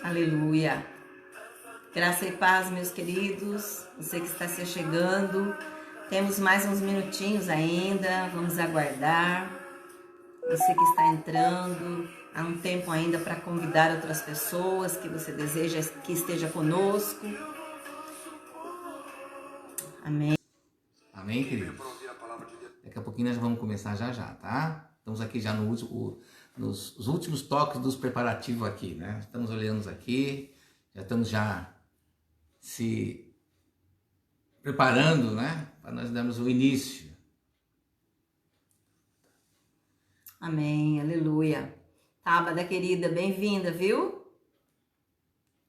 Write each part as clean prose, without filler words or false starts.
Aleluia. Graça e paz, meus queridos. Você que está se chegando. Temos mais uns minutinhos ainda. Vamos aguardar. Você que está entrando. Há um tempo ainda para convidar outras pessoas que você deseja que esteja conosco. Amém. Amém, queridos? Daqui a pouquinho nós vamos começar já, tá? Estamos aqui já nos últimos toques dos preparativos aqui, né? Estamos olhando aqui, já estamos se preparando, né? Para nós darmos o início. Amém, aleluia. Tábada querida, bem-vinda, viu?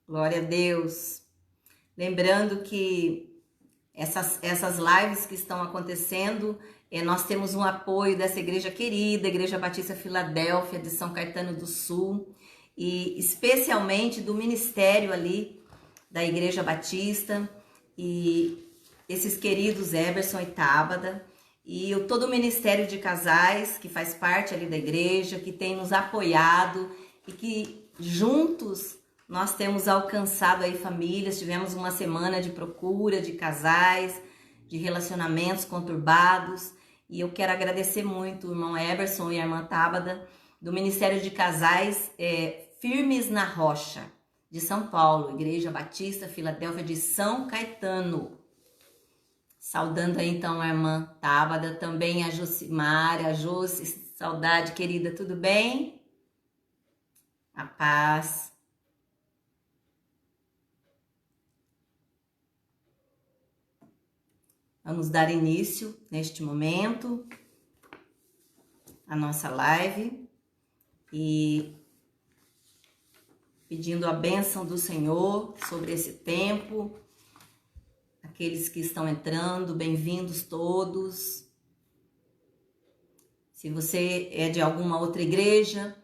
Glória a Deus. Lembrando que essas lives que estão acontecendo, nós temos um apoio dessa igreja querida, Igreja Batista Filadélfia de São Caetano do Sul, e especialmente do ministério ali da Igreja Batista, e esses queridos Eberson e Tábada, e todo o Ministério de Casais, que faz parte ali da igreja, que tem nos apoiado, e que juntos nós temos alcançado aí famílias. Tivemos uma semana de procura de casais, de relacionamentos conturbados, e eu quero agradecer muito o irmão Eberson e a irmã Tábada, do Ministério de Casais Firmes na Rocha, de São Paulo, Igreja Batista Filadélfia de São Caetano. Saudando aí então a irmã Tábada, também a Josimara, a Josi, saudade querida, tudo bem? A paz. Vamos dar início neste momento à nossa live e pedindo a bênção do Senhor sobre esse tempo. Aqueles que estão entrando, bem-vindos todos. Se você é de alguma outra igreja,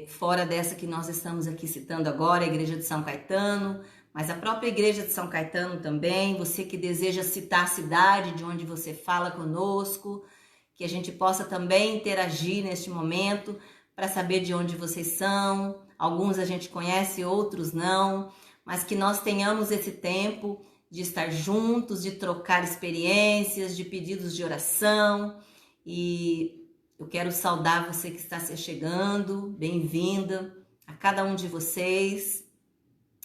fora dessa que nós estamos aqui citando agora, a Igreja de São Caetano, mas a própria Igreja de São Caetano também, você que deseja citar a cidade de onde você fala conosco, que a gente possa também interagir neste momento para saber de onde vocês são. Alguns a gente conhece, outros não, mas que nós tenhamos esse tempo de estar juntos, de trocar experiências, de pedidos de oração. E eu quero saudar você que está se chegando, bem-vinda a cada um de vocês,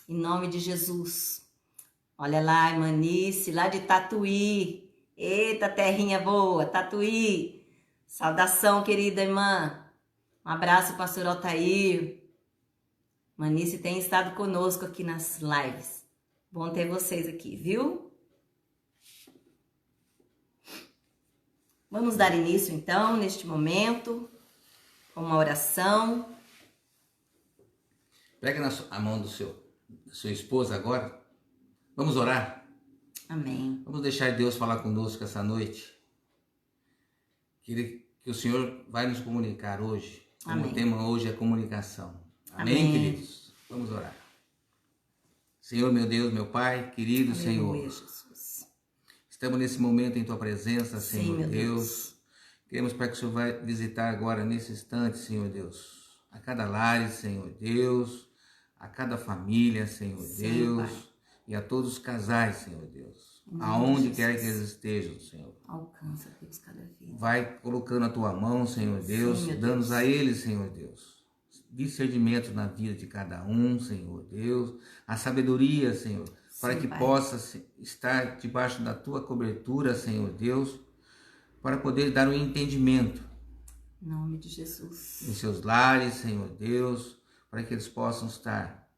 em nome de Jesus. Olha lá, Irmanice, lá de Tatuí. Eita, terrinha boa, Tatuí. Saudação, querida irmã. Um abraço, pastor Altair. Manice tem estado conosco aqui nas lives. Bom ter vocês aqui, viu? Vamos dar início, então, neste momento, com uma oração. Pega a mão da sua esposa agora. Vamos orar. Amém. Vamos deixar Deus falar conosco essa noite. Que o Senhor vai nos comunicar hoje. Amém. O tema hoje é comunicação. Amém, queridos? Vamos orar. Senhor, meu Deus, meu Pai, querido Aleluia, Senhor, Jesus. Estamos nesse momento em Tua presença, Sim, Senhor meu Deus. Queremos para que o Senhor vai visitar agora, nesse instante, Senhor Deus, a cada lar, Senhor Deus, a cada família, Senhor Sim, Deus, Pai. E a todos os casais, Senhor Deus, Em nome aonde de quer que Jesus. eles estejam, Senhor. Alcança, Deus, cada vida. Vai colocando a Tua mão, Senhor Deus, Sim, meu dando Deus. a eles, Senhor Deus, discernimento na vida de cada um, Senhor Deus, a sabedoria, Senhor, para Sim, que Pai. possa estar debaixo da Tua cobertura, Senhor Deus, para poder dar um entendimento Em nome de Jesus. em seus lares, Senhor Deus, para que eles possam estar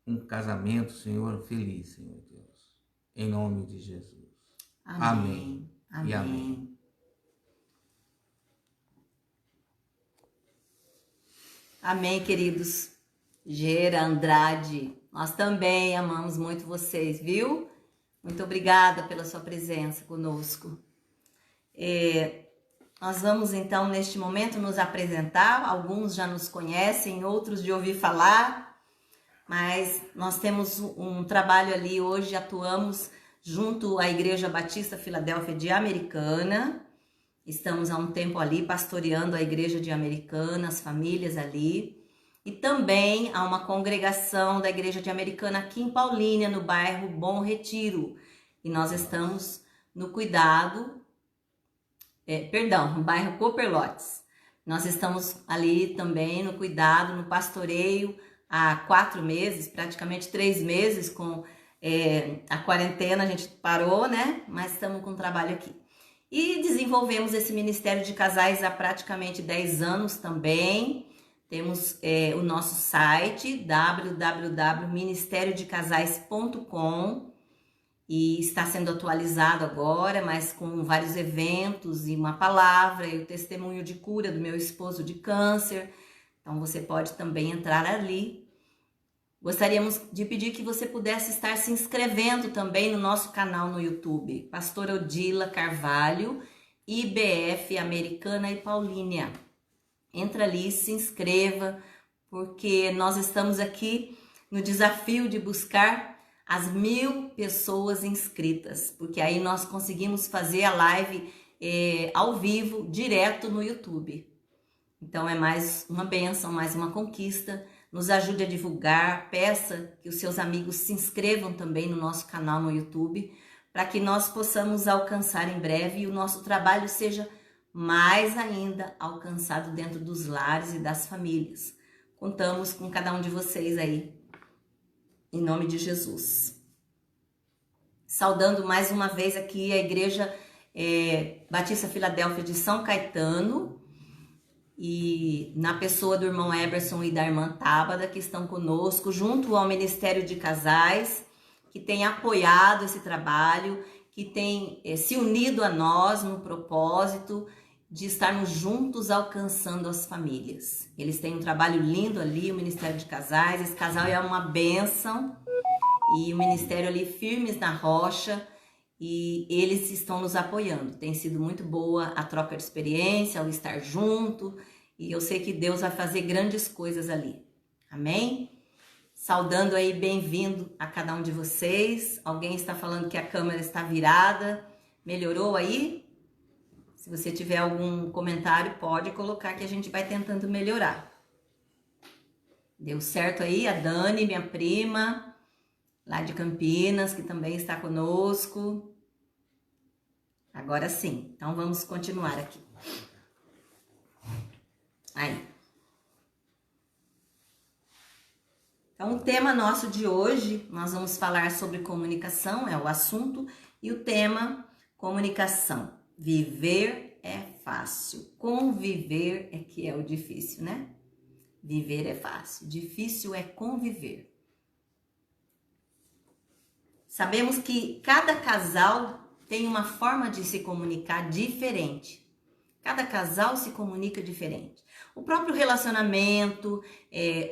um casamento, Senhor, feliz, Senhor Deus, em nome de Jesus. Amém. Amém. E amém. Amém, queridos. Gera, Andrade, nós também amamos muito vocês, viu? Muito obrigada pela sua presença conosco. Nós vamos então, neste momento, nos apresentar. Alguns já nos conhecem, outros de ouvir falar, mas nós temos um trabalho ali hoje, atuamos junto à Igreja Batista Filadélfia de Americana. Estamos há um tempo ali pastoreando a igreja de Americana, as famílias ali. E também há uma congregação da Igreja de Americana aqui em Paulínia, no bairro Bom Retiro. E nós estamos no cuidado, no bairro Cooperlotes. Nós estamos ali também no cuidado, no pastoreio, há 4 meses, praticamente 3 meses com a quarentena, a gente parou, né? Mas estamos com trabalho aqui. E desenvolvemos esse Ministério de Casais há praticamente 10 anos também. Temos o nosso site, www.ministeriodecasais.com, e está sendo atualizado agora, mas com vários eventos e uma palavra e o testemunho de cura do meu esposo de câncer. Então você pode também entrar ali. Gostaríamos de pedir que você pudesse estar se inscrevendo também no nosso canal no YouTube, Pastora Odila Carvalho, IBF Americana e Paulínia. Entra ali, se inscreva, porque nós estamos aqui no desafio de buscar as 1000 pessoas inscritas, porque aí nós conseguimos fazer a live ao vivo, direto no YouTube. Então é mais uma bênção, mais uma conquista. Nos ajude a divulgar, peça que os seus amigos se inscrevam também no nosso canal no YouTube, para que nós possamos alcançar em breve e o nosso trabalho seja mais ainda alcançado dentro dos lares e das famílias. Contamos com cada um de vocês aí, em nome de Jesus. Saudando mais uma vez aqui a Igreja Batista Filadélfia de São Caetano, e na pessoa do irmão Eberson e da irmã Tábada, que estão conosco, junto ao Ministério de Casais, que tem apoiado esse trabalho, que tem se unido a nós no propósito de estarmos juntos alcançando as famílias. Eles têm um trabalho lindo ali, o Ministério de Casais. Esse casal é uma bênção, e o Ministério ali firmes na rocha, e eles estão nos apoiando. Tem sido muito boa a troca de experiência, o estar junto, e eu sei que Deus vai fazer grandes coisas ali. Amém? Saudando aí, bem-vindo a cada um de vocês. Alguém está falando que a câmera está virada. Melhorou aí? Se você tiver algum comentário, pode colocar que a gente vai tentando melhorar. Deu certo aí? A Dani, minha prima, lá de Campinas, que também está conosco. Agora sim. Então vamos continuar aqui. Aí. Então, o tema nosso de hoje, nós vamos falar sobre comunicação, é o assunto, e o tema, comunicação. Viver é fácil, conviver é que é o difícil, né? Viver é fácil, difícil é conviver. Sabemos que cada casal tem uma forma de se comunicar diferente. Cada casal se comunica diferente. O próprio relacionamento,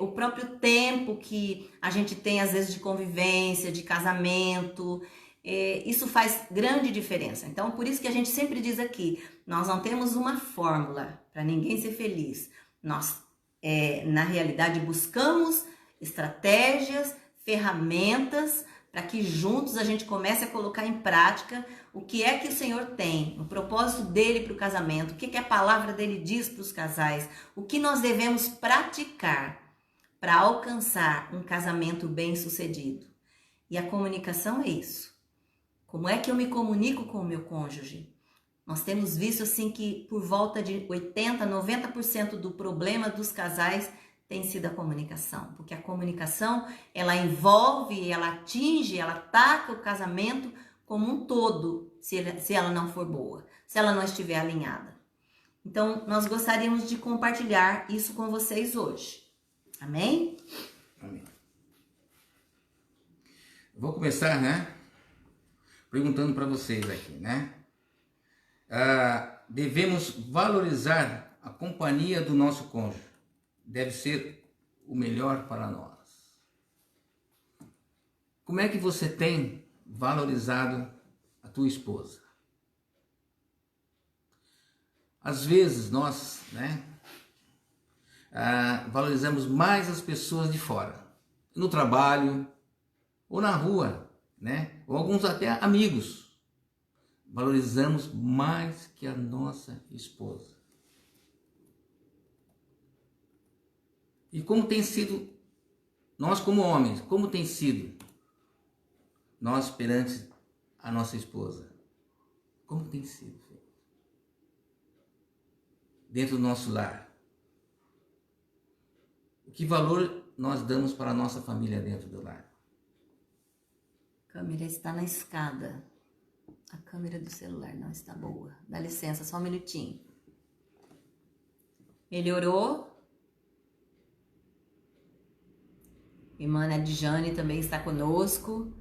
o próprio tempo que a gente tem às vezes de convivência, de casamento, isso faz grande diferença. Então, por isso que a gente sempre diz aqui, nós não temos uma fórmula para ninguém ser feliz. Nós, na realidade, buscamos estratégias, ferramentas, para que juntos a gente comece a colocar em prática o que é que o Senhor tem, o propósito dele para o casamento, o que a palavra dele diz para os casais, o que nós devemos praticar para alcançar um casamento bem-sucedido. E a comunicação é isso. Como é que eu me comunico com o meu cônjuge? Nós temos visto assim que por volta de 80%, 90% do problema dos casais tem sido a comunicação, porque a comunicação, ela envolve, ela atinge, ela ataca o casamento como um todo, se ela não for boa, se ela não estiver alinhada. Então, nós gostaríamos de compartilhar isso com vocês hoje. Amém? Amém. Vou começar, né? Perguntando para vocês aqui, né? Devemos valorizar a companhia do nosso cônjuge. Deve ser o melhor para nós. Como é que você tem valorizado a tua esposa? Às vezes nós, né, valorizamos mais as pessoas de fora, no trabalho ou na rua, né, ou alguns até amigos. Valorizamos mais que a nossa esposa. E como tem sido, nós como homens, como tem sido nós perante a nossa esposa? Como tem sido? Dentro do nosso lar. Que valor nós damos para a nossa família dentro do lar? A câmera está na escada. A câmera do celular não está boa. Dá licença, só um minutinho. Melhorou? Irmã Adjane também está conosco.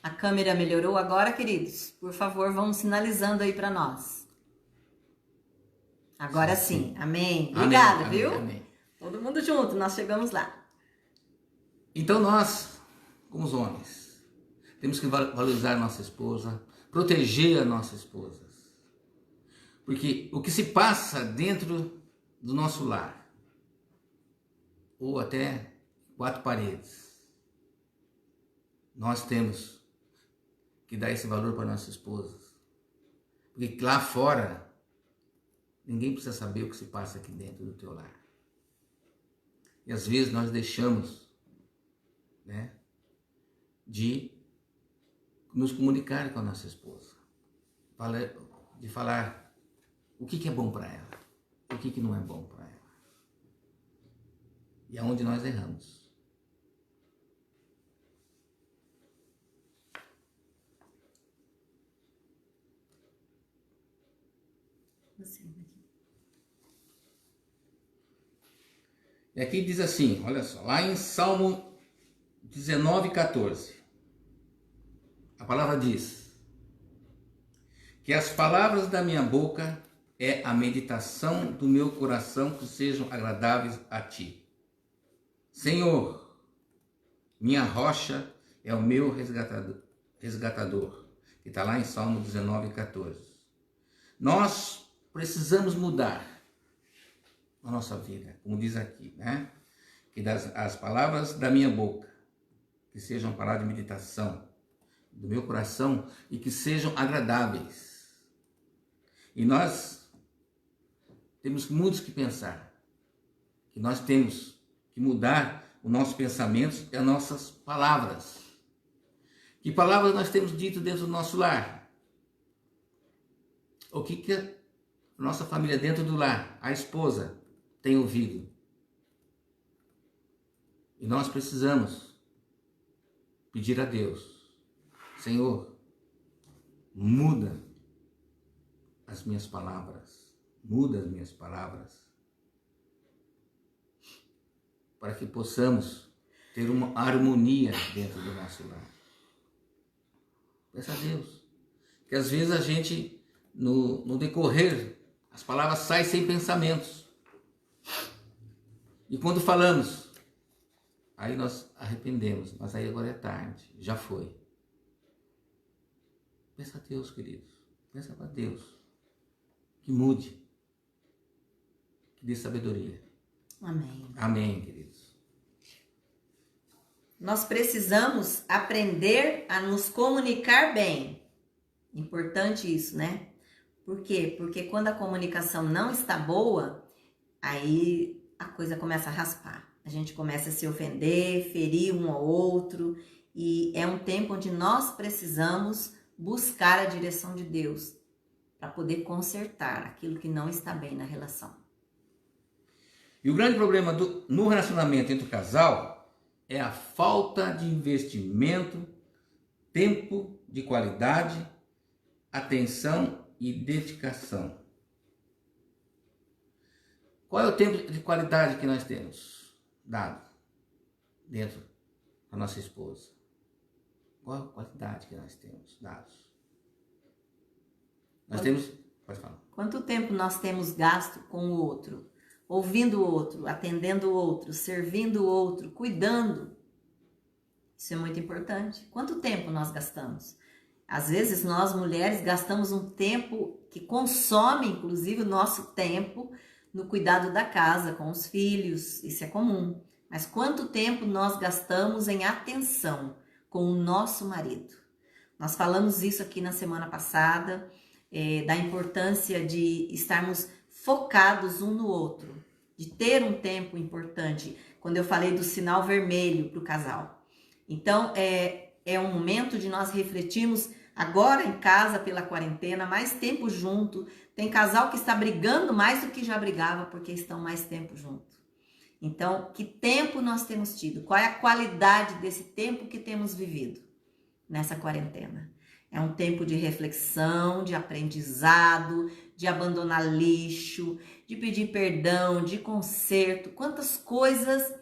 A câmera melhorou agora, queridos? Por favor, vão sinalizando aí para nós. Agora sim. Amém. Obrigada, amém, viu? Amém. Todo mundo junto, nós chegamos lá. Então nós, como os homens, temos que valorizar a nossa esposa, proteger a nossa esposa. Porque o que se passa dentro do nosso lar, ou até 4 paredes, nós temos que dar esse valor para nossas esposas. Porque lá fora, ninguém precisa saber o que se passa aqui dentro do teu lar. E às vezes nós deixamos, né, de nos comunicar com a nossa esposa. De falar o que é bom para ela, o que não é bom para ela. E aonde nós erramos. E aqui diz assim, olha só, lá em Salmo 19:14, a palavra diz que as palavras da minha boca é a meditação do meu coração que sejam agradáveis a ti. Senhor, minha rocha é o meu resgatador, que está lá em Salmo 19:14. Nós precisamos mudar a nossa vida, como diz aqui, né? Que as palavras da minha boca, que sejam palavras de meditação do meu coração e que sejam agradáveis. E nós temos muito que pensar, que nós temos que mudar os nossos pensamentos e as nossas palavras. Que palavras nós temos dito dentro do nosso lar? O que a nossa família dentro do lar, a esposa, tem ouvido? E nós precisamos pedir a Deus, Senhor, muda as minhas palavras, para que possamos ter uma harmonia dentro do nosso lar. Peça a Deus, que às vezes a gente, no decorrer, as palavras saem sem pensamentos. E quando falamos, aí nós arrependemos, mas aí agora é tarde, já foi. Peça a Deus, queridos, peça para Deus que mude, que dê sabedoria. Amém. Amém, queridos. Nós precisamos aprender a nos comunicar bem. Importante isso, né? Por quê? Porque quando a comunicação não está boa, aí a coisa começa a raspar. A gente começa a se ofender, ferir um ao outro. E é um tempo onde nós precisamos buscar a direção de Deus para poder consertar aquilo que não está bem na relação. E o grande problema no relacionamento entre o casal é a falta de investimento, tempo de qualidade, atenção e dedicação. Qual é o tempo de qualidade que nós temos dado dentro da nossa esposa? Qual a qualidade que nós temos dado? Nós temos... Pode falar. Quanto tempo nós temos gasto com o outro? Ouvindo o outro, atendendo o outro, servindo o outro, cuidando. Isso é muito importante. Quanto tempo nós gastamos? Às vezes nós mulheres gastamos um tempo que consome, inclusive, o nosso tempo no cuidado da casa, com os filhos, isso é comum. Mas quanto tempo nós gastamos em atenção com o nosso marido? Nós falamos isso aqui na semana passada, da importância de estarmos focados um no outro, de ter um tempo importante, quando eu falei do sinal vermelho para o casal. Então, é um momento de nós refletirmos agora em casa pela quarentena, mais tempo junto. Tem casal que está brigando mais do que já brigava porque estão mais tempo junto. Então, que tempo nós temos tido? Qual é a qualidade desse tempo que temos vivido nessa quarentena? É um tempo de reflexão, de aprendizado, de abandonar lixo, de pedir perdão, de conserto. Quantas coisas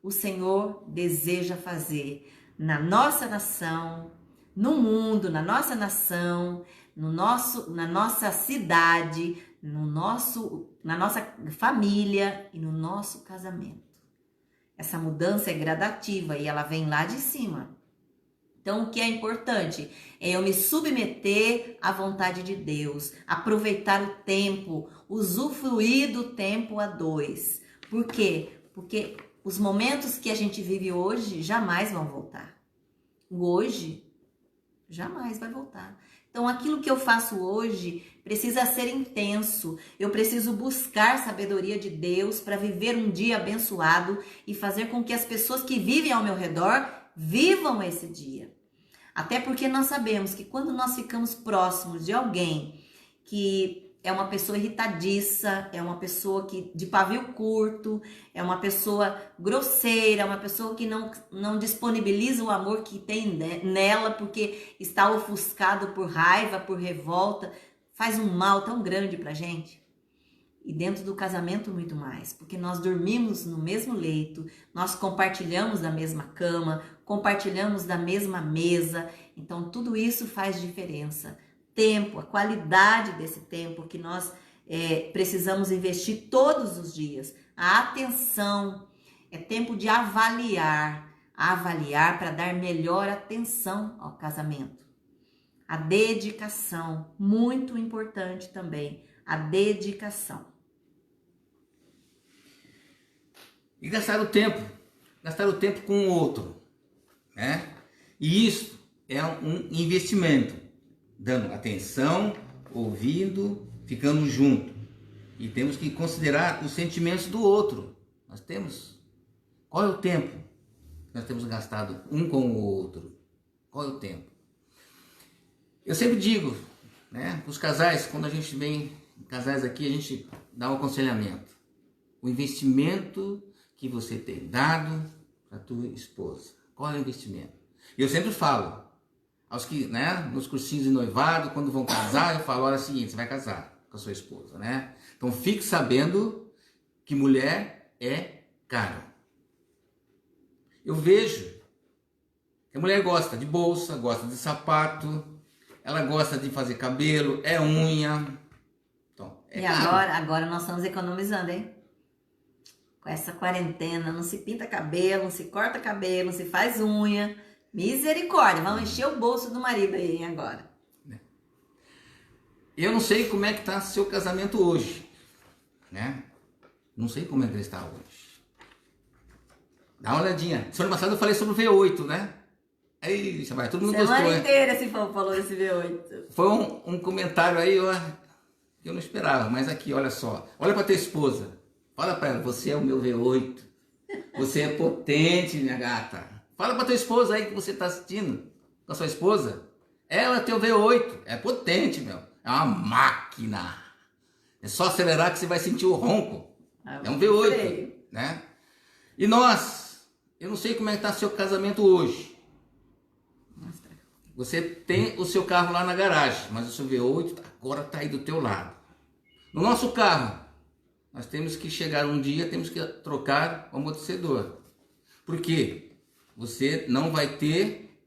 o Senhor deseja fazer na nossa nação, no mundo, na nossa nação, na nossa cidade, na nossa família e no nosso casamento. Essa mudança é gradativa e ela vem lá de cima. Então, o que é importante é eu me submeter à vontade de Deus, aproveitar o tempo, usufruir do tempo a dois. Por quê? Porque os momentos que a gente vive hoje jamais vão voltar. O hoje jamais vai voltar. Então, aquilo que eu faço hoje precisa ser intenso. Eu preciso buscar sabedoria de Deus para viver um dia abençoado e fazer com que as pessoas que vivem ao meu redor vivam esse dia. Até porque nós sabemos que quando nós ficamos próximos de alguém que é uma pessoa irritadiça, é uma pessoa de pavio curto, é uma pessoa grosseira, uma pessoa que não disponibiliza o amor que tem nela porque está ofuscado por raiva, por revolta, faz um mal tão grande pra gente. E dentro do casamento muito mais, porque nós dormimos no mesmo leito, nós compartilhamos da mesma cama, compartilhamos da mesma mesa, então tudo isso faz diferença. Tempo, a qualidade desse tempo que nós precisamos investir todos os dias. A atenção, é tempo de avaliar para dar melhor atenção ao casamento. A dedicação, muito importante também, a dedicação. E gastar o tempo com o outro, né? E isso é um investimento. Dando atenção, ouvindo, ficando junto. E temos que considerar os sentimentos do outro. Nós temos. Qual é o tempo que nós temos gastado um com o outro? Qual é o tempo? Eu sempre digo, né, os casais, quando a gente vem, casais aqui, a gente dá um aconselhamento. O investimento que você tem dado para a tua esposa. Qual é o investimento? Eu sempre falo, aos que, né, nos cursinhos de noivado, quando vão casar, eu falo, olha, é o seguinte, você vai casar com a sua esposa, né? Então fique sabendo que mulher é caro. Eu vejo que a mulher gosta de bolsa, gosta de sapato, ela gosta de fazer cabelo, é unha. Então, é caro. Agora nós estamos economizando, hein? Com essa quarentena, não se pinta cabelo, não se corta cabelo, não se faz unha. Misericórdia, vamos encher o bolso do marido aí agora. Eu não sei como é que está seu casamento hoje, né? Não sei como é que ele está hoje. Dá uma olhadinha. Semana passada eu falei sobre o V8, né? Aí, chamar, todo mundo gostou, né? Semana inteira esse povo falou desse V8. Foi um comentário aí que eu não esperava, mas aqui, olha só. Olha para tua esposa. Fala para ela, você é o meu V8. Você é potente, minha gata. Fala pra tua esposa aí que você tá assistindo, com a sua esposa. Ela é teu V8, é potente, meu. É uma máquina. É só acelerar que você vai sentir o ronco. É um V8, né? E nós, eu não sei como é que tá seu casamento hoje. Você tem o seu carro lá na garagem, mas o seu V8 agora tá aí do teu lado. No nosso carro, nós temos que chegar um dia, temos que trocar o amortecedor. Por quê? Você não vai ter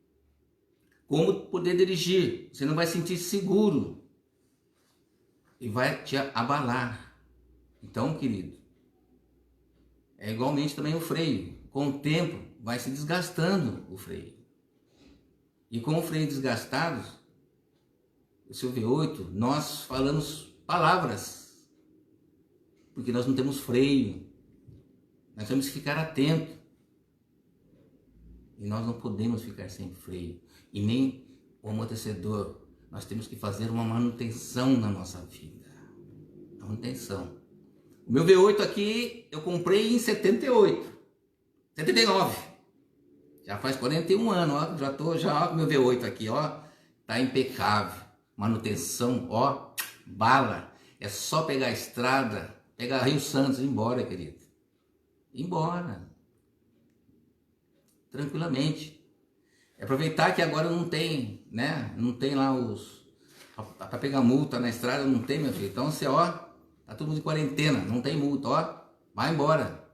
como poder dirigir. Você não vai sentir seguro. E vai te abalar. Então, querido, é igualmente também o freio. Com o tempo, vai se desgastando o freio. E com o freio desgastado, o seu V8, nós falamos palavras. Porque nós não temos freio. Nós temos que ficar atentos. E nós não podemos ficar sem freio. E nem o amortecedor. Nós temos que fazer uma manutenção na nossa vida. Manutenção. O meu V8 aqui eu comprei em 78, 79. Já faz 41 anos, ó. Já tô com meu V8 aqui, ó. Tá impecável. Manutenção, ó, bala. É só pegar a estrada, pegar Rio Santos e ir embora, querido. Ir embora. Tranquilamente. Aproveitar que agora não tem, né? Não tem lá para pegar multa na estrada, não tem, meu filho. Então você, ó, tá todo mundo em quarentena, não tem multa, ó. Vai embora.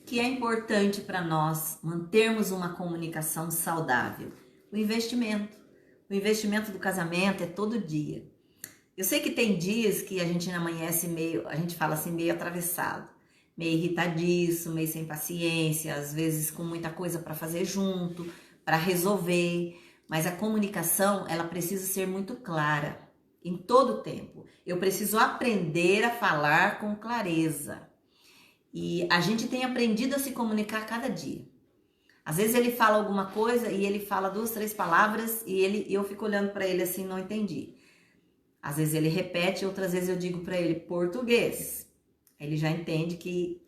Que é importante para nós mantermos uma comunicação saudável? O investimento. O investimento do casamento é todo dia. Eu sei que tem dias que a gente amanhece meio, a gente fala assim, meio atravessado, meio irritadiço, meio sem paciência, às vezes com muita coisa para fazer junto, para resolver, mas a comunicação, ela precisa ser muito clara em todo o tempo. Eu preciso aprender a falar com clareza. E a gente tem aprendido a se comunicar cada dia. Às vezes ele fala alguma coisa e ele fala 2, 3 palavras e eu fico olhando para ele assim, não entendi. Às vezes ele repete, outras vezes eu digo para ele português. Ele já entende que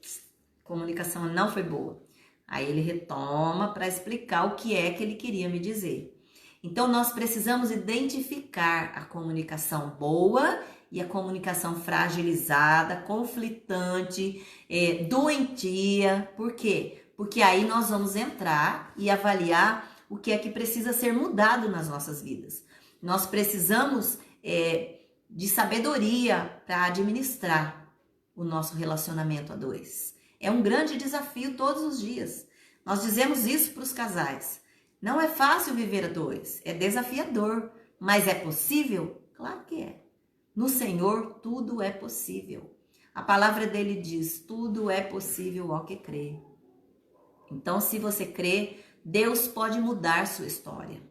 a comunicação não foi boa. Aí ele retoma para explicar o que é que ele queria me dizer. Então nós precisamos identificar a comunicação boa e a comunicação fragilizada, conflitante, doentia. Por quê? Porque aí nós vamos entrar e avaliar o que é que precisa ser mudado nas nossas vidas. Nós precisamos de sabedoria para administrar o nosso relacionamento a dois. É um grande desafio todos os dias. Nós dizemos isso para os casais. Não é fácil viver a dois, é desafiador, mas é possível? Claro que é. No Senhor tudo é possível. A palavra dele diz, tudo é possível ao que crê. Então, se você crê, Deus pode mudar sua história.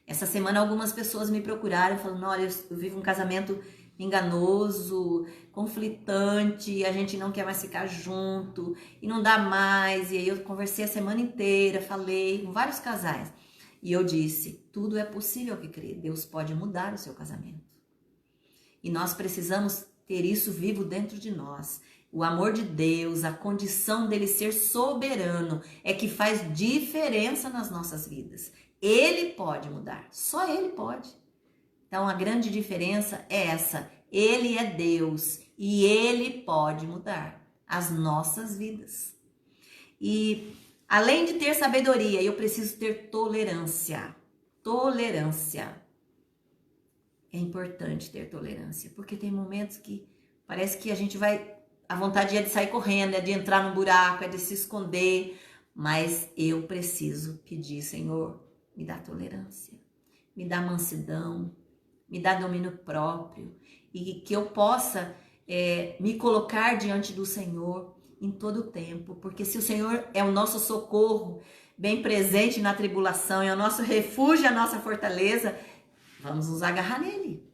Essa semana algumas pessoas me procuraram falando, olha, eu vivo um casamento enganoso, conflitante, a gente não quer mais ficar junto e não dá mais. E aí eu conversei a semana inteira, falei com vários casais e eu disse, tudo é possível que crê, Deus pode mudar o seu casamento. E nós precisamos ter isso vivo dentro de nós. O amor de Deus, a condição dele ser soberano é que faz diferença nas nossas vidas. Ele pode mudar, só ele pode. Então a grande diferença é essa, ele é Deus e ele pode mudar as nossas vidas. E além de ter sabedoria, eu preciso ter tolerância. Tolerância. É importante ter tolerância, porque tem momentos que parece que a gente vai, a vontade é de sair correndo, é de entrar no buraco, é de se esconder, mas eu preciso pedir, Senhor, me dá tolerância, me dá mansidão, me dá domínio próprio e que eu possa me colocar diante do Senhor em todo o tempo, porque se o Senhor é o nosso socorro, bem presente na tribulação, é o nosso refúgio, a nossa fortaleza, vamos nos agarrar nele,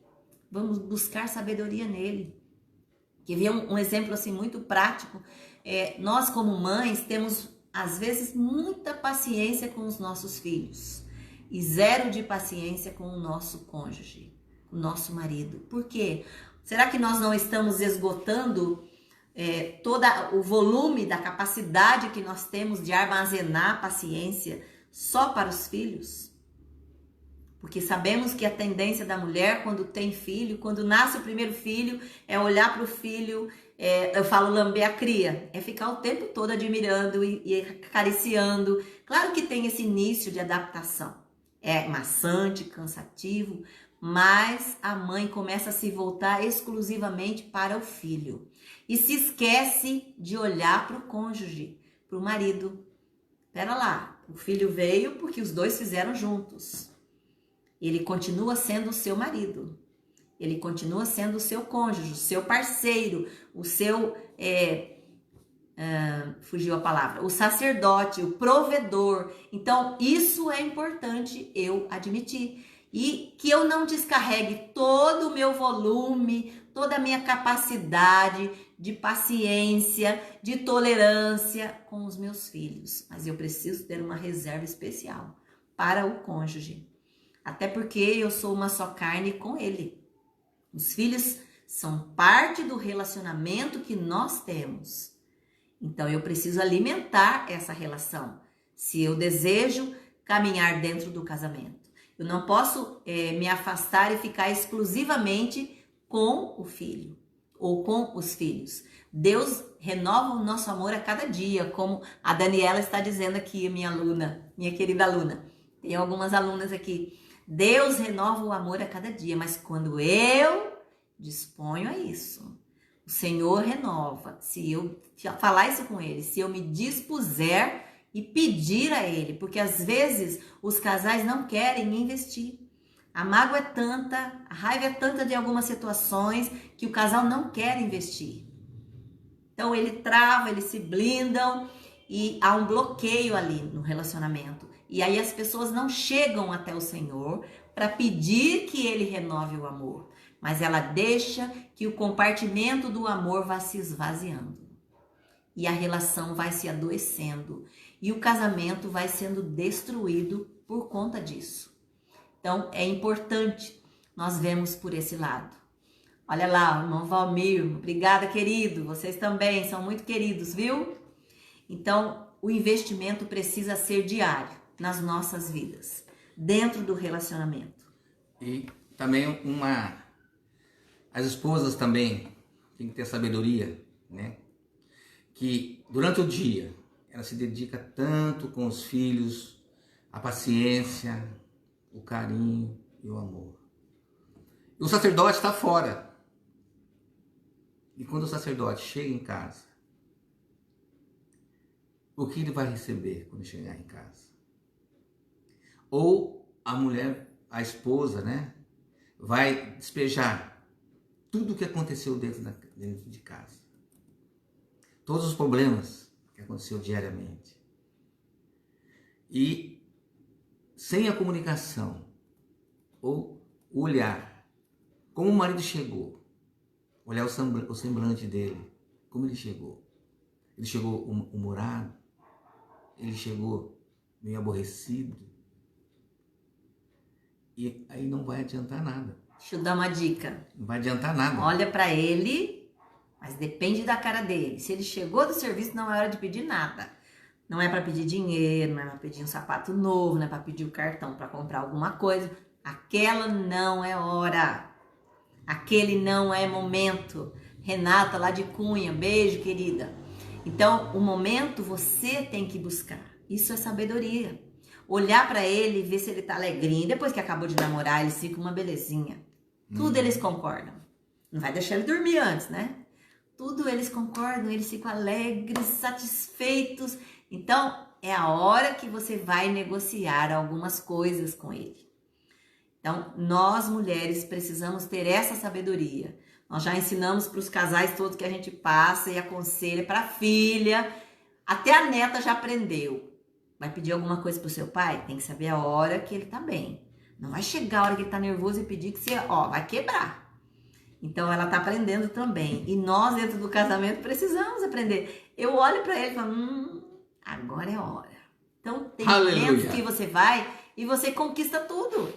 vamos buscar sabedoria nele. Que ver um exemplo assim muito prático, nós como mães temos às vezes muita paciência com os nossos filhos e zero de paciência com o nosso cônjuge, o nosso marido. Por quê? Será que nós não estamos esgotando todo o volume da capacidade que nós temos de armazenar paciência só para os filhos? Porque sabemos que a tendência da mulher quando tem filho, quando nasce o primeiro filho, é olhar para o filho, eu falo lamber a cria, é ficar o tempo todo admirando e acariciando. Claro que tem esse início de adaptação, é maçante, cansativo, mas a mãe começa a se voltar exclusivamente para o filho e se esquece de olhar para o cônjuge, para o marido. Pera lá, o filho veio porque os dois fizeram juntos. Ele continua sendo o seu marido, ele continua sendo o seu cônjuge, o seu parceiro, o seu, fugiu a palavra, o sacerdote, o provedor. Então, isso é importante eu admitir. E que eu não descarregue todo o meu volume, toda a minha capacidade de paciência, de tolerância com os meus filhos. Mas eu preciso ter uma reserva especial para o cônjuge. Até porque eu sou uma só carne com ele. Os filhos são parte do relacionamento que nós temos. Então, eu preciso alimentar essa relação. Se eu desejo caminhar dentro do casamento, eu não posso me afastar e ficar exclusivamente com o filho ou com os filhos. Deus renova o nosso amor a cada dia, como a Daniela está dizendo aqui, minha aluna, minha querida aluna. Tem algumas alunas aqui. Deus renova o amor a cada dia, mas quando eu disponho a isso, o Senhor renova. Se eu falar isso com Ele, se eu me dispuser e pedir a Ele, porque às vezes os casais não querem investir. A mágoa é tanta, a raiva é tanta de algumas situações que o casal não quer investir. Então ele trava, eles se blindam e há um bloqueio ali no relacionamento. E aí as pessoas não chegam até o Senhor para pedir que Ele renove o amor. Mas ela deixa que o compartimento do amor vá se esvaziando. E a relação vai se adoecendo. E o casamento vai sendo destruído por conta disso. Então, é importante nós vermos por esse lado. Olha lá, o irmão Valmir, obrigada, querido. Vocês também são muito queridos, viu? Então, o investimento precisa ser diário nas nossas vidas, dentro do relacionamento. E também as esposas também têm que ter sabedoria, né? Que durante o dia ela se dedica tanto com os filhos, a paciência, o carinho e o amor. E o sacerdote está fora. E quando o sacerdote chega em casa, o que ele vai receber quando chegar em casa? Ou a mulher, a esposa, né, vai despejar tudo o que aconteceu dentro de casa. Todos os problemas que aconteceu diariamente. E sem a comunicação, ou o olhar, como o marido chegou, olhar o semblante dele, como ele chegou. Ele chegou humorado, ele chegou meio aborrecido. E aí não vai adiantar nada. Deixa eu dar uma dica. Não vai adiantar nada. Olha para ele, mas depende da cara dele. Se ele chegou do serviço, não é hora de pedir nada. Não é para pedir dinheiro, não é para pedir um sapato novo, não é para pedir o cartão para comprar alguma coisa. Aquela não é hora. Aquele não é momento. Renata lá de Cunha, beijo, querida. Então, o momento você tem que buscar. Isso é sabedoria. Olhar para ele e ver se ele tá alegrinho. Depois que acabou de namorar, eles ficam uma belezinha. Tudo eles concordam. Não vai deixar ele dormir antes, né? Tudo eles concordam, eles ficam alegres, satisfeitos. Então, é a hora que você vai negociar algumas coisas com ele. Então, nós mulheres precisamos ter essa sabedoria. Nós já ensinamos para os casais todos que a gente passa e aconselha, para a filha. Até a neta já aprendeu. Vai pedir alguma coisa pro seu pai? Tem que saber a hora que ele tá bem. Não vai chegar a hora que ele tá nervoso e pedir que você, vai quebrar. Então, ela tá aprendendo também. E nós, dentro do casamento, precisamos aprender. Eu olho para ele e falo, agora é a hora. Então, tem momentos que você vai e você conquista tudo.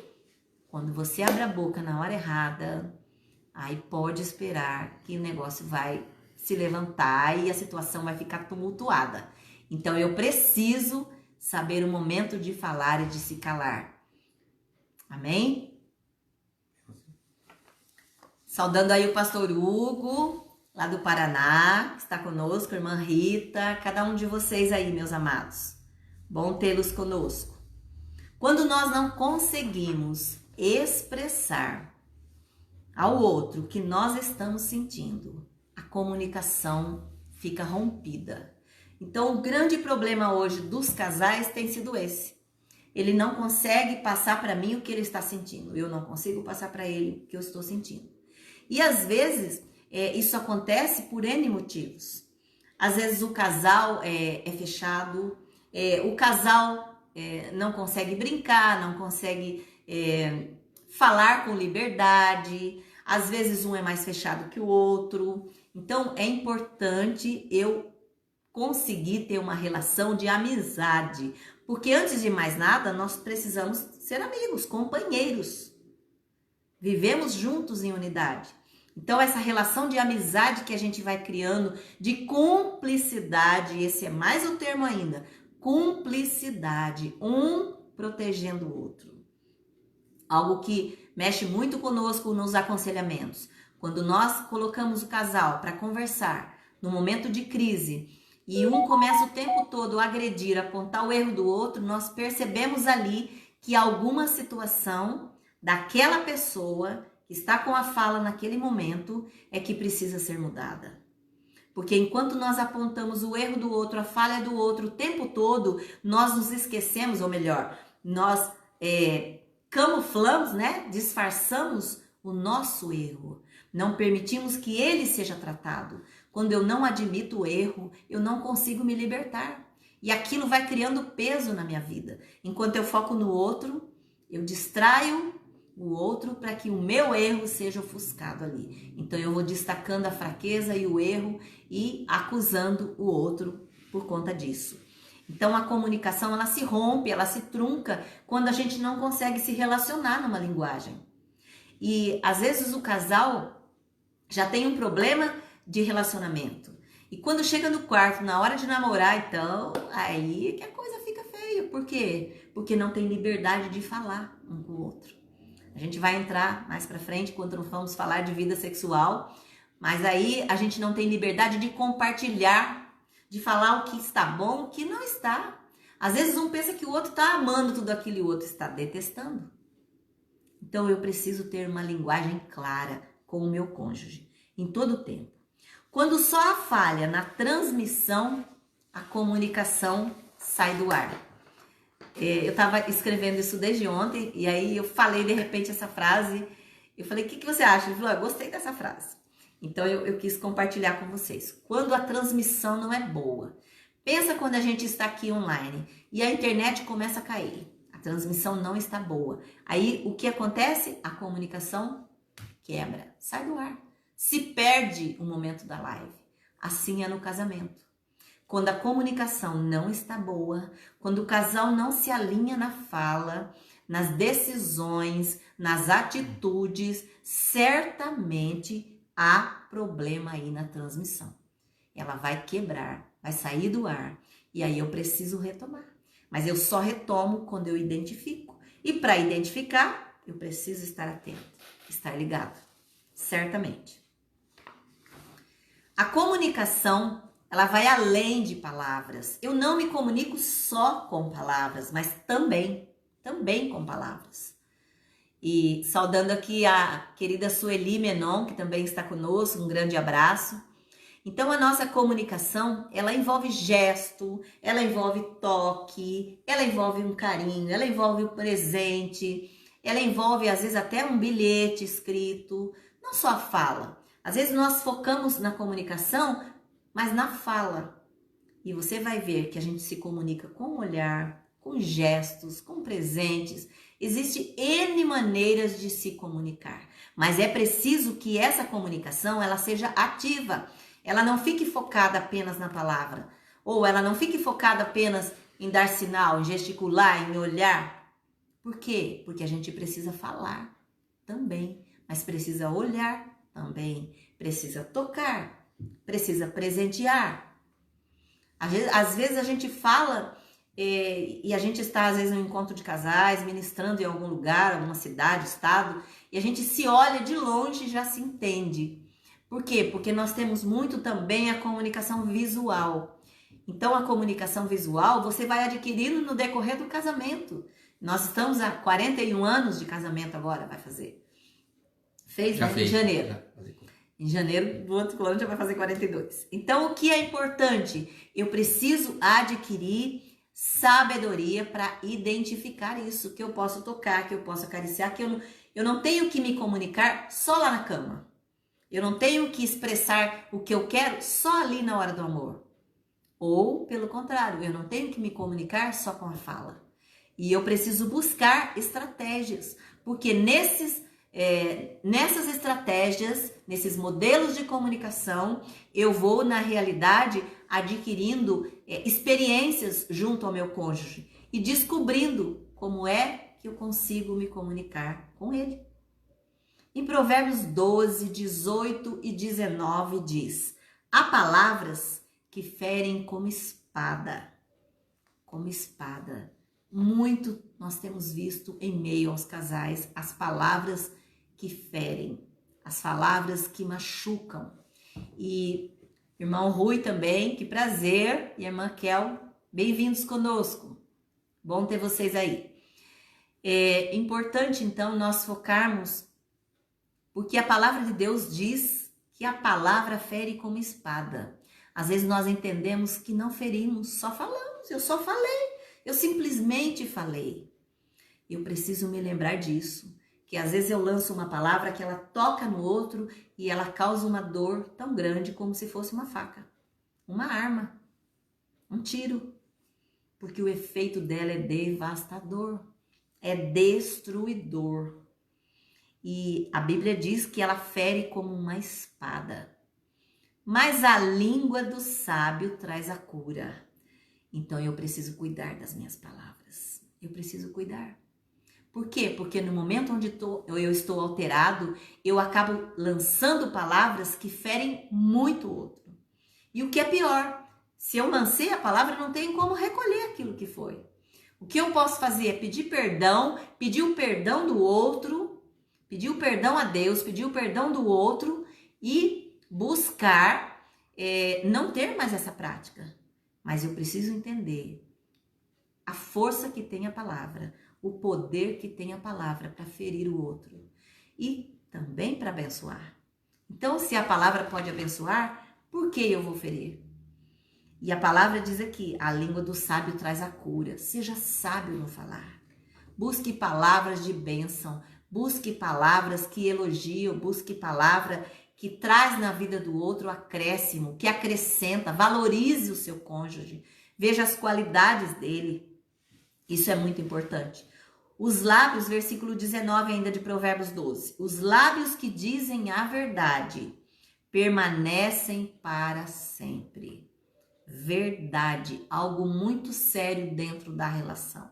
Quando você abre a boca na hora errada, aí pode esperar que o negócio vai se levantar e a situação vai ficar tumultuada. Então, eu preciso saber o momento de falar e de se calar. Amém? Saudando aí o pastor Hugo, lá do Paraná, que está conosco, a irmã Rita, cada um de vocês aí, meus amados. Bom tê-los conosco. Quando nós não conseguimos expressar ao outro o que nós estamos sentindo, a comunicação fica rompida. Então, o grande problema hoje dos casais tem sido esse. Ele não consegue passar para mim o que ele está sentindo. Eu não consigo passar para ele o que eu estou sentindo. E às vezes, isso acontece por N motivos. Às vezes o casal é fechado, o casal não consegue brincar, não consegue falar com liberdade. Às vezes um é mais fechado que o outro. Então, é importante eu conseguir ter uma relação de amizade, porque antes de mais nada, nós precisamos ser amigos, companheiros. Vivemos juntos em unidade. Então, essa relação de amizade que a gente vai criando, de cumplicidade, esse é mais o termo ainda, cumplicidade, um protegendo o outro. Algo que mexe muito conosco nos aconselhamentos. Quando nós colocamos o casal para conversar no momento de crise e um começa o tempo todo a agredir, a apontar o erro do outro, nós percebemos ali que alguma situação daquela pessoa que está com a fala naquele momento é que precisa ser mudada. Porque enquanto nós apontamos o erro do outro, a falha do outro o tempo todo, nós nos esquecemos, ou melhor, nós camuflamos, né? Disfarçamos o nosso erro. Não permitimos que ele seja tratado. Quando eu não admito o erro, eu não consigo me libertar. E aquilo vai criando peso na minha vida. Enquanto eu foco no outro, eu distraio o outro para que o meu erro seja ofuscado ali. Então eu vou destacando a fraqueza e o erro e acusando o outro por conta disso. Então a comunicação ela se rompe, ela se trunca quando a gente não consegue se relacionar numa linguagem. E às vezes o casal já tem um problema de relacionamento. E quando chega no quarto, na hora de namorar, então, aí que a coisa fica feia. Por quê? Porque não tem liberdade de falar um com o outro. A gente vai entrar mais pra frente quando nós vamos falar de vida sexual, mas aí a gente não tem liberdade de compartilhar, de falar o que está bom, o que não está. Às vezes um pensa que o outro está amando tudo aquilo e o outro está detestando. Então eu preciso ter uma linguagem clara com o meu cônjuge, em todo o tempo. Quando só há falha na transmissão, a comunicação sai do ar. Eu estava escrevendo isso desde ontem e aí eu falei de repente essa frase. Eu falei, o que você acha? Ele falou, gostei dessa frase. Então eu quis compartilhar com vocês. Quando a transmissão não é boa. Pensa quando a gente está aqui online e a internet começa a cair. A transmissão não está boa. Aí o que acontece? A comunicação quebra, sai do ar. Se perde o momento da live. Assim é no casamento. Quando a comunicação não está boa, quando o casal não se alinha na fala, nas decisões, nas atitudes, certamente há problema aí na transmissão. Ela vai quebrar, vai sair do ar e aí eu preciso retomar. Mas eu só retomo quando eu identifico. E para identificar, eu preciso estar atento, estar ligado, certamente. A comunicação, ela vai além de palavras. Eu não me comunico só com palavras, mas também com palavras. E saudando aqui a querida Sueli Menon, que também está conosco, um grande abraço. Então a nossa comunicação, ela envolve gesto, ela envolve toque, ela envolve um carinho, ela envolve um presente, ela envolve às vezes até um bilhete escrito, não só a fala. Às vezes nós focamos na comunicação, mas na fala. E você vai ver que a gente se comunica com o olhar, com gestos, com presentes. Existem N maneiras de se comunicar, mas é preciso que essa comunicação ela seja ativa. Ela não fique focada apenas na palavra, ou ela não fique focada apenas em dar sinal, em gesticular, em olhar. Por quê? Porque a gente precisa falar também, mas precisa olhar também, precisa tocar, precisa presentear. Às vezes a gente fala e a gente está às vezes no encontro de casais, ministrando em algum lugar, alguma cidade, estado, e a gente se olha de longe e já se entende. Por quê? Porque nós temos muito também a comunicação visual. Então, a comunicação visual você vai adquirindo no decorrer do casamento. Nós estamos há 41 anos de casamento agora, vai fazer. Fez, né? Em janeiro. Em janeiro do outro ano já vai fazer 42. Então, o que é importante? Eu preciso adquirir sabedoria para identificar isso, que eu posso tocar, que eu posso acariciar, que eu não tenho que me comunicar só lá na cama. Eu não tenho que expressar o que eu quero só ali na hora do amor. Ou, pelo contrário, eu não tenho que me comunicar só com a fala. E eu preciso buscar estratégias, porque nessas estratégias, nesses modelos de comunicação, eu vou, na realidade, adquirindo experiências junto ao meu cônjuge e descobrindo como é que eu consigo me comunicar com ele. Em Provérbios 12, 18 e 19 diz: há palavras que ferem como espada. Como espada. Muito nós temos visto em meio aos casais as palavras que ferem, as palavras que machucam. E irmão Rui também, que prazer, e irmã Kel, bem-vindos conosco. Bom ter vocês aí. É importante então nós focarmos, porque a palavra de Deus diz que a palavra fere como espada. Às vezes nós entendemos que não ferimos, só falamos, eu só falei. Eu simplesmente falei. Eu preciso me lembrar disso, que às vezes eu lanço uma palavra que ela toca no outro e ela causa uma dor tão grande como se fosse uma faca, uma arma, um tiro, porque o efeito dela é devastador, é destruidor. E a Bíblia diz que ela fere como uma espada, mas a língua do sábio traz a cura. Então eu preciso cuidar das minhas palavras. Eu preciso cuidar. Por quê? Porque no momento onde eu estou alterado, eu acabo lançando palavras que ferem muito o outro. E o que é pior, se eu lancei a palavra, não tenho como recolher aquilo que foi. O que eu posso fazer é pedir perdão, pedir o perdão do outro, pedir o perdão a Deus, pedir o perdão do outro e buscar não ter mais essa prática. Mas eu preciso entender a força que tem a palavra, o poder que tem a palavra para ferir o outro e também para abençoar. Então, se a palavra pode abençoar, por que eu vou ferir? E a palavra diz aqui, a língua do sábio traz a cura. Seja sábio no falar. Busque palavras de bênção, busque palavras que elogiam, busque palavra que traz na vida do outro acréscimo, que acrescenta, valorize o seu cônjuge, veja as qualidades dele. Isso é muito importante. Os lábios, versículo 19 ainda de Provérbios 12. Os lábios que dizem a verdade permanecem para sempre. Verdade, algo muito sério dentro da relação.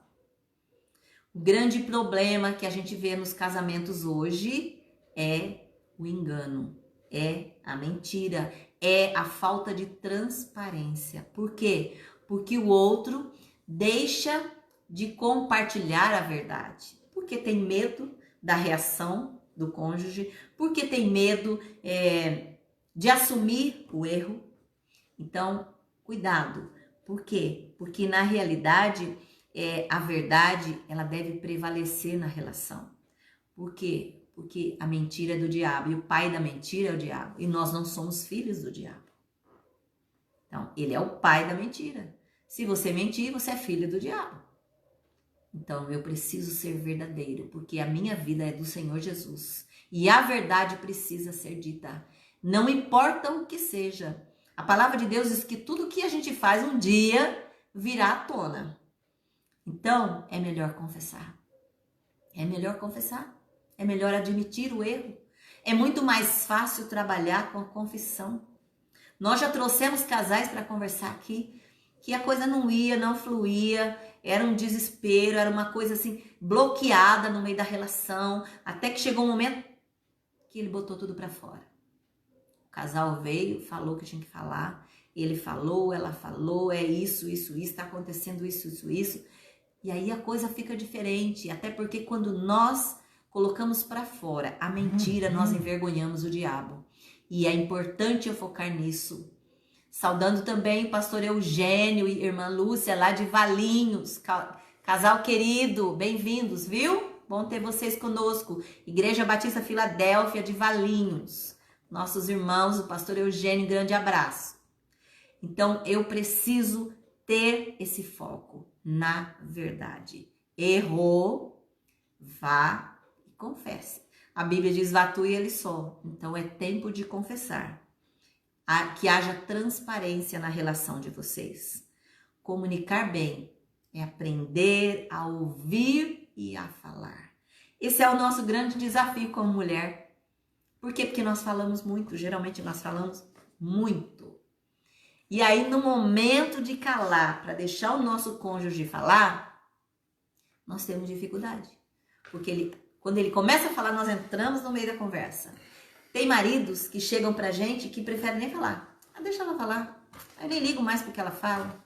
O grande problema que a gente vê nos casamentos hoje é o engano. É a mentira, é a falta de transparência. Por quê? Porque o outro deixa de compartilhar a verdade. Porque tem medo da reação do cônjuge, porque tem medo de assumir o erro. Então, cuidado. Por quê? Porque na realidade, a verdade ela deve prevalecer na relação. Por quê? Porque a mentira é do diabo e o pai da mentira é o diabo. E nós não somos filhos do diabo. Então, ele é o pai da mentira. Se você mentir, você é filho do diabo. Então, eu preciso ser verdadeiro, porque a minha vida é do Senhor Jesus. E a verdade precisa ser dita. Não importa o que seja. A palavra de Deus diz que tudo que a gente faz um dia virá à tona. Então, é melhor confessar. É melhor confessar. É melhor admitir o erro. É muito mais fácil trabalhar com a confissão. Nós já trouxemos casais para conversar aqui, que a coisa não ia, não fluía, era um desespero, era uma coisa assim, bloqueada no meio da relação, até que chegou um momento que ele botou tudo para fora. O casal veio, falou o que tinha que falar, ele falou, ela falou, é isso, está acontecendo isso. E aí a coisa fica diferente, até porque quando nós colocamos para fora a mentira, nós envergonhamos o diabo. E é importante eu focar nisso. Saudando também o pastor Eugênio e irmã Lúcia lá de Valinhos. Casal querido, bem-vindos, viu? Bom ter vocês conosco. Igreja Batista Filadélfia de Valinhos. Nossos irmãos, o pastor Eugênio, grande abraço. Então, eu preciso ter esse foco na verdade. Errou, vá e confesse. A Bíblia diz, vá tu e ele só. Então, é tempo de confessar. Que haja transparência na relação de vocês. Comunicar bem é aprender a ouvir e a falar. Esse é o nosso grande desafio como mulher. Por quê? Porque nós falamos muito, geralmente nós falamos muito. E aí, no momento de calar, para deixar o nosso cônjuge falar, nós temos dificuldade. Porque Quando ele começa a falar, nós entramos no meio da conversa. Tem maridos que chegam pra gente que preferem nem falar. Ah, deixa ela falar. Eu nem ligo mais porque ela fala.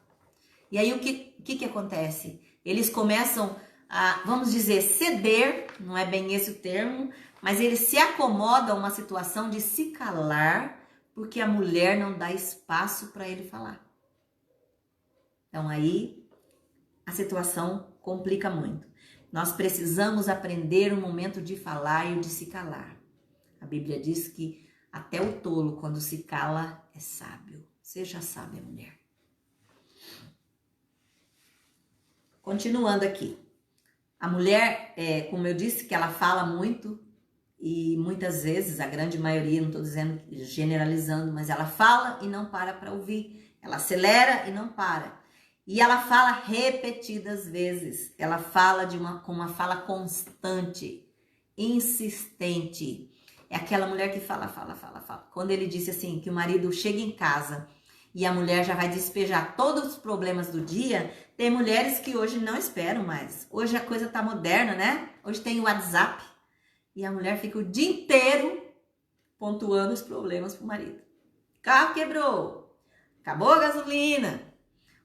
E aí o que acontece? Eles começam a, vamos dizer, ceder, não é bem esse o termo, mas eles se acomodam a uma situação de se calar porque a mulher não dá espaço para ele falar. Então aí a situação complica muito. Nós precisamos aprender o momento de falar e o de se calar. A Bíblia diz que até o tolo, quando se cala, é sábio. Seja sábia, mulher. Continuando aqui. A mulher, como eu disse, que ela fala muito e muitas vezes, a grande maioria, não estou dizendo, generalizando, mas ela fala e não para ouvir. Ela acelera e não para. E ela fala repetidas vezes. Ela fala com uma fala constante, insistente. É aquela mulher que fala. Quando ele disse assim, que o marido chega em casa e a mulher já vai despejar todos os problemas do dia, tem mulheres que hoje não esperam mais. Hoje a coisa tá moderna, né? Hoje tem o WhatsApp e a mulher fica o dia inteiro pontuando os problemas pro marido. Carro quebrou, acabou a gasolina.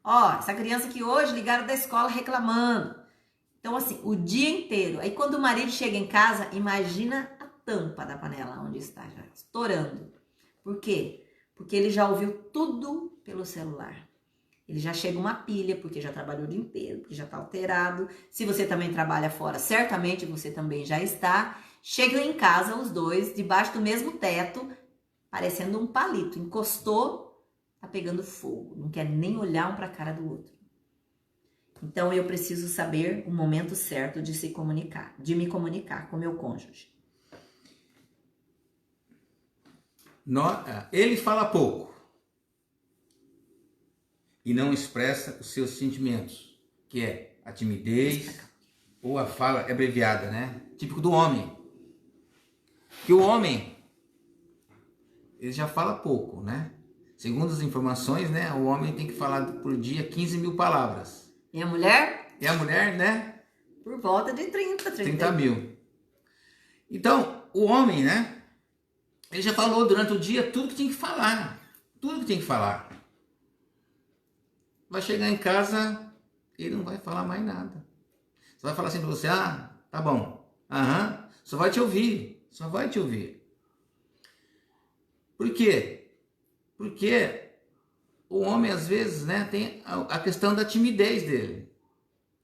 Ó, essa criança aqui hoje ligaram da escola reclamando. Então assim, o dia inteiro. Aí quando o marido chega em casa, imagina a tampa da panela onde está já estourando. Por quê? Porque ele já ouviu tudo pelo celular. Ele já chega uma pilha, porque já trabalhou o dia inteiro, porque já está alterado. Se você também trabalha fora, certamente você também já está. Chegam em casa os dois, debaixo do mesmo teto, parecendo um palito. Encostou, tá pegando fogo. Não quer nem olhar um para a cara do outro. Então eu preciso saber o momento certo de se comunicar, de me comunicar com meu cônjuge. Ele fala pouco e não expressa os seus sentimentos, que é a timidez ou a fala abreviada, né? Típico do homem. Que o homem, ele já fala pouco, né? Segundo as informações, né? O homem tem que falar por dia 15 mil palavras. E a mulher? E a mulher, né? Por volta de 30 mil. Então, o homem, né? Ele já falou durante o dia tudo que tinha que falar. Tudo que tinha que falar. Vai chegar em casa, ele não vai falar mais nada. Você vai falar assim pra você, tá bom. Aham, só vai te ouvir. Só vai te ouvir. Por quê? Porque o homem, às vezes, né, tem a questão da timidez dele.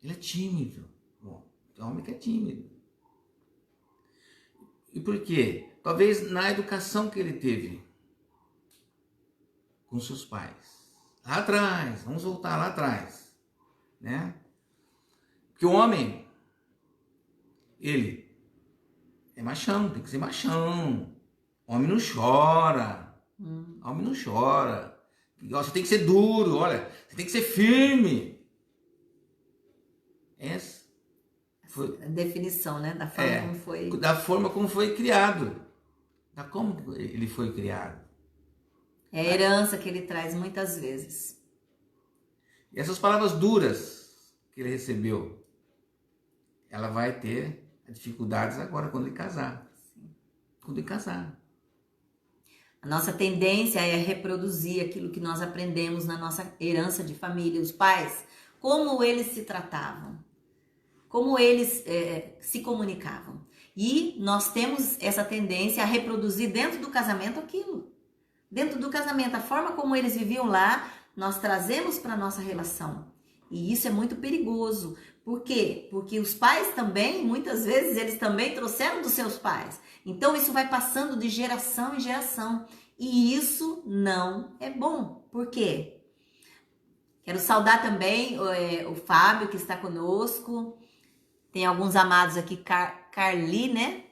Ele é tímido. Bom, tem homem que é tímido. E por quê? Talvez na educação que ele teve com seus pais. Lá atrás, vamos voltar lá atrás, né? Porque o homem, ele é machão, tem que ser machão. Homem não chora. Homem não chora. Você tem que ser duro, olha, você tem que ser firme. Essa foi a definição, né? Da forma como foi. Da forma como foi criado. Da como ele foi criado. É a herança que ele traz muitas vezes. E essas palavras duras que ele recebeu, ela vai ter dificuldades agora quando ele casar. Sim. Quando ele casar. A nossa tendência é reproduzir aquilo que nós aprendemos na nossa herança de família. Os pais, como eles se tratavam, como eles se comunicavam. E nós temos essa tendência a reproduzir dentro do casamento aquilo. Dentro do casamento, a forma como eles viviam lá, nós trazemos para a nossa relação. E isso é muito perigoso. Por quê? Porque os pais também, muitas vezes, eles também trouxeram dos seus pais. Então, isso vai passando de geração em geração. E isso não é bom. Por quê? Quero saudar também o Fábio, que está conosco. Tem alguns amados aqui, Carli, né?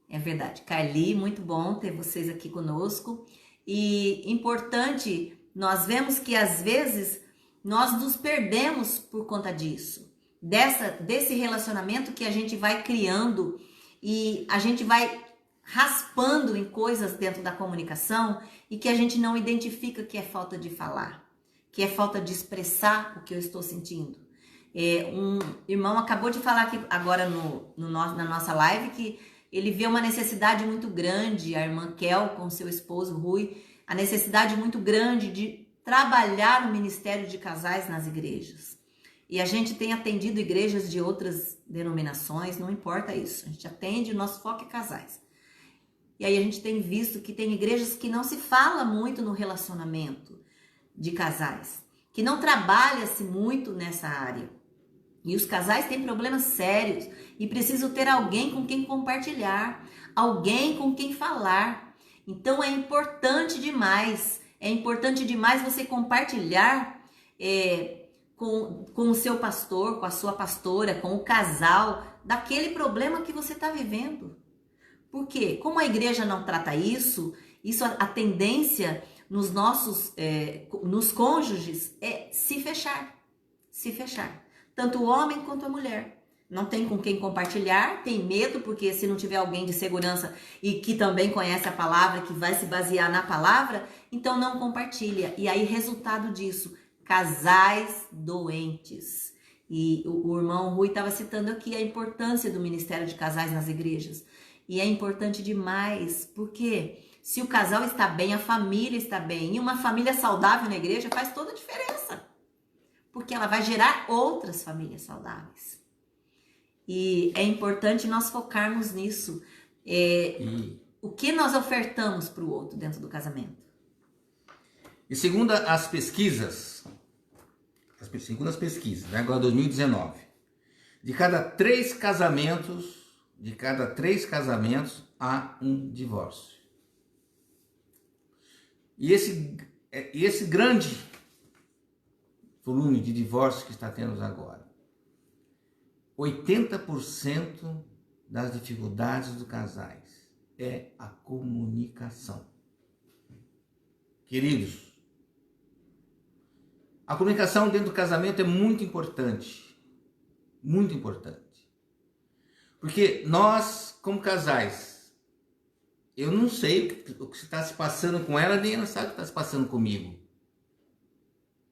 É verdade, Carli, muito bom ter vocês aqui conosco. E importante, nós vemos que às vezes nós nos perdemos por conta disso. Desse relacionamento que a gente vai criando e a gente vai raspando em coisas dentro da comunicação e que a gente não identifica que é falta de falar, que é falta de expressar o que eu estou sentindo. Um irmão acabou de falar aqui agora na nossa live que ele vê uma necessidade muito grande, a irmã Kel com seu esposo Rui, a necessidade muito grande de trabalhar no ministério de casais nas igrejas. E a gente tem atendido igrejas de outras denominações, não importa isso, a gente atende, o nosso foco é casais. E aí a gente tem visto que tem igrejas que não se fala muito no relacionamento de casais, que não trabalha-se muito nessa área. E os casais têm problemas sérios e precisam ter alguém com quem compartilhar, alguém com quem falar. Então é importante demais você compartilhar com o seu pastor, com a sua pastora, com o casal, daquele problema que você está vivendo. Por quê? Como a igreja não trata isso a tendência nos cônjuges é se fechar. Tanto o homem quanto a mulher. Não tem com quem compartilhar, tem medo, porque se não tiver alguém de segurança e que também conhece a palavra, que vai se basear na palavra, então não compartilha. E aí, resultado disso, casais doentes. E o irmão Rui estava citando aqui a importância do ministério de casais nas igrejas. E é importante demais, porque se o casal está bem, a família está bem. E uma família saudável na igreja faz toda a diferença. Porque ela vai gerar outras famílias saudáveis. E é importante nós focarmos nisso. O que nós ofertamos para o outro dentro do casamento. E segundo as pesquisas, né, agora 2019, de cada 3 casamentos há um divórcio. E esse grande volume de divórcios que está tendo agora, 80% das dificuldades dos casais é a comunicação. Queridos, a comunicação dentro do casamento é muito importante. Muito importante. Porque nós, como casais, eu não sei o que está se passando com ela, nem ela sabe o que está se passando comigo.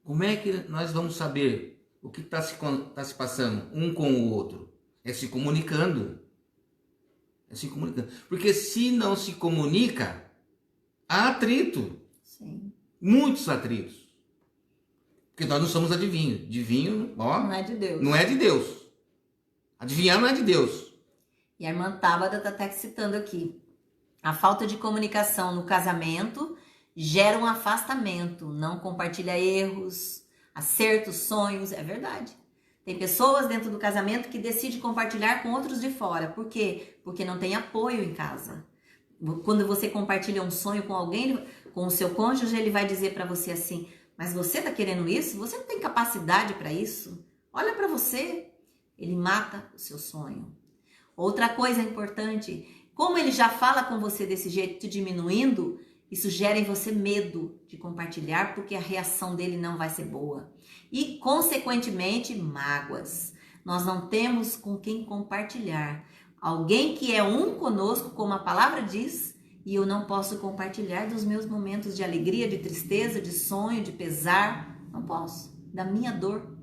Como é que nós vamos saber o que está se passando um com o outro? É se comunicando. Porque se não se comunica, há atrito. Sim. Muitos atritos. Porque nós não somos adivinhos. Adivinho, não é de Deus. Não é de Deus. Adivinhar não é de Deus. E a irmã Tabata está até citando aqui. A falta de comunicação no casamento gera um afastamento. Não compartilha erros, acertos, sonhos. É verdade. Tem pessoas dentro do casamento que decidem compartilhar com outros de fora. Por quê? Porque não tem apoio em casa. Quando você compartilha um sonho com alguém, com o seu cônjuge, ele vai dizer para você assim: mas você está querendo isso? Você não tem capacidade para isso? Olha para você. Ele mata o seu sonho. Outra coisa importante, como ele já fala com você desse jeito, te diminuindo, isso gera em você medo de compartilhar, porque a reação dele não vai ser boa. E, consequentemente, mágoas. Nós não temos com quem compartilhar. Alguém que é um conosco, como a palavra diz, e eu não posso compartilhar dos meus momentos de alegria, de tristeza, de sonho, de pesar. Não posso. Da minha dor.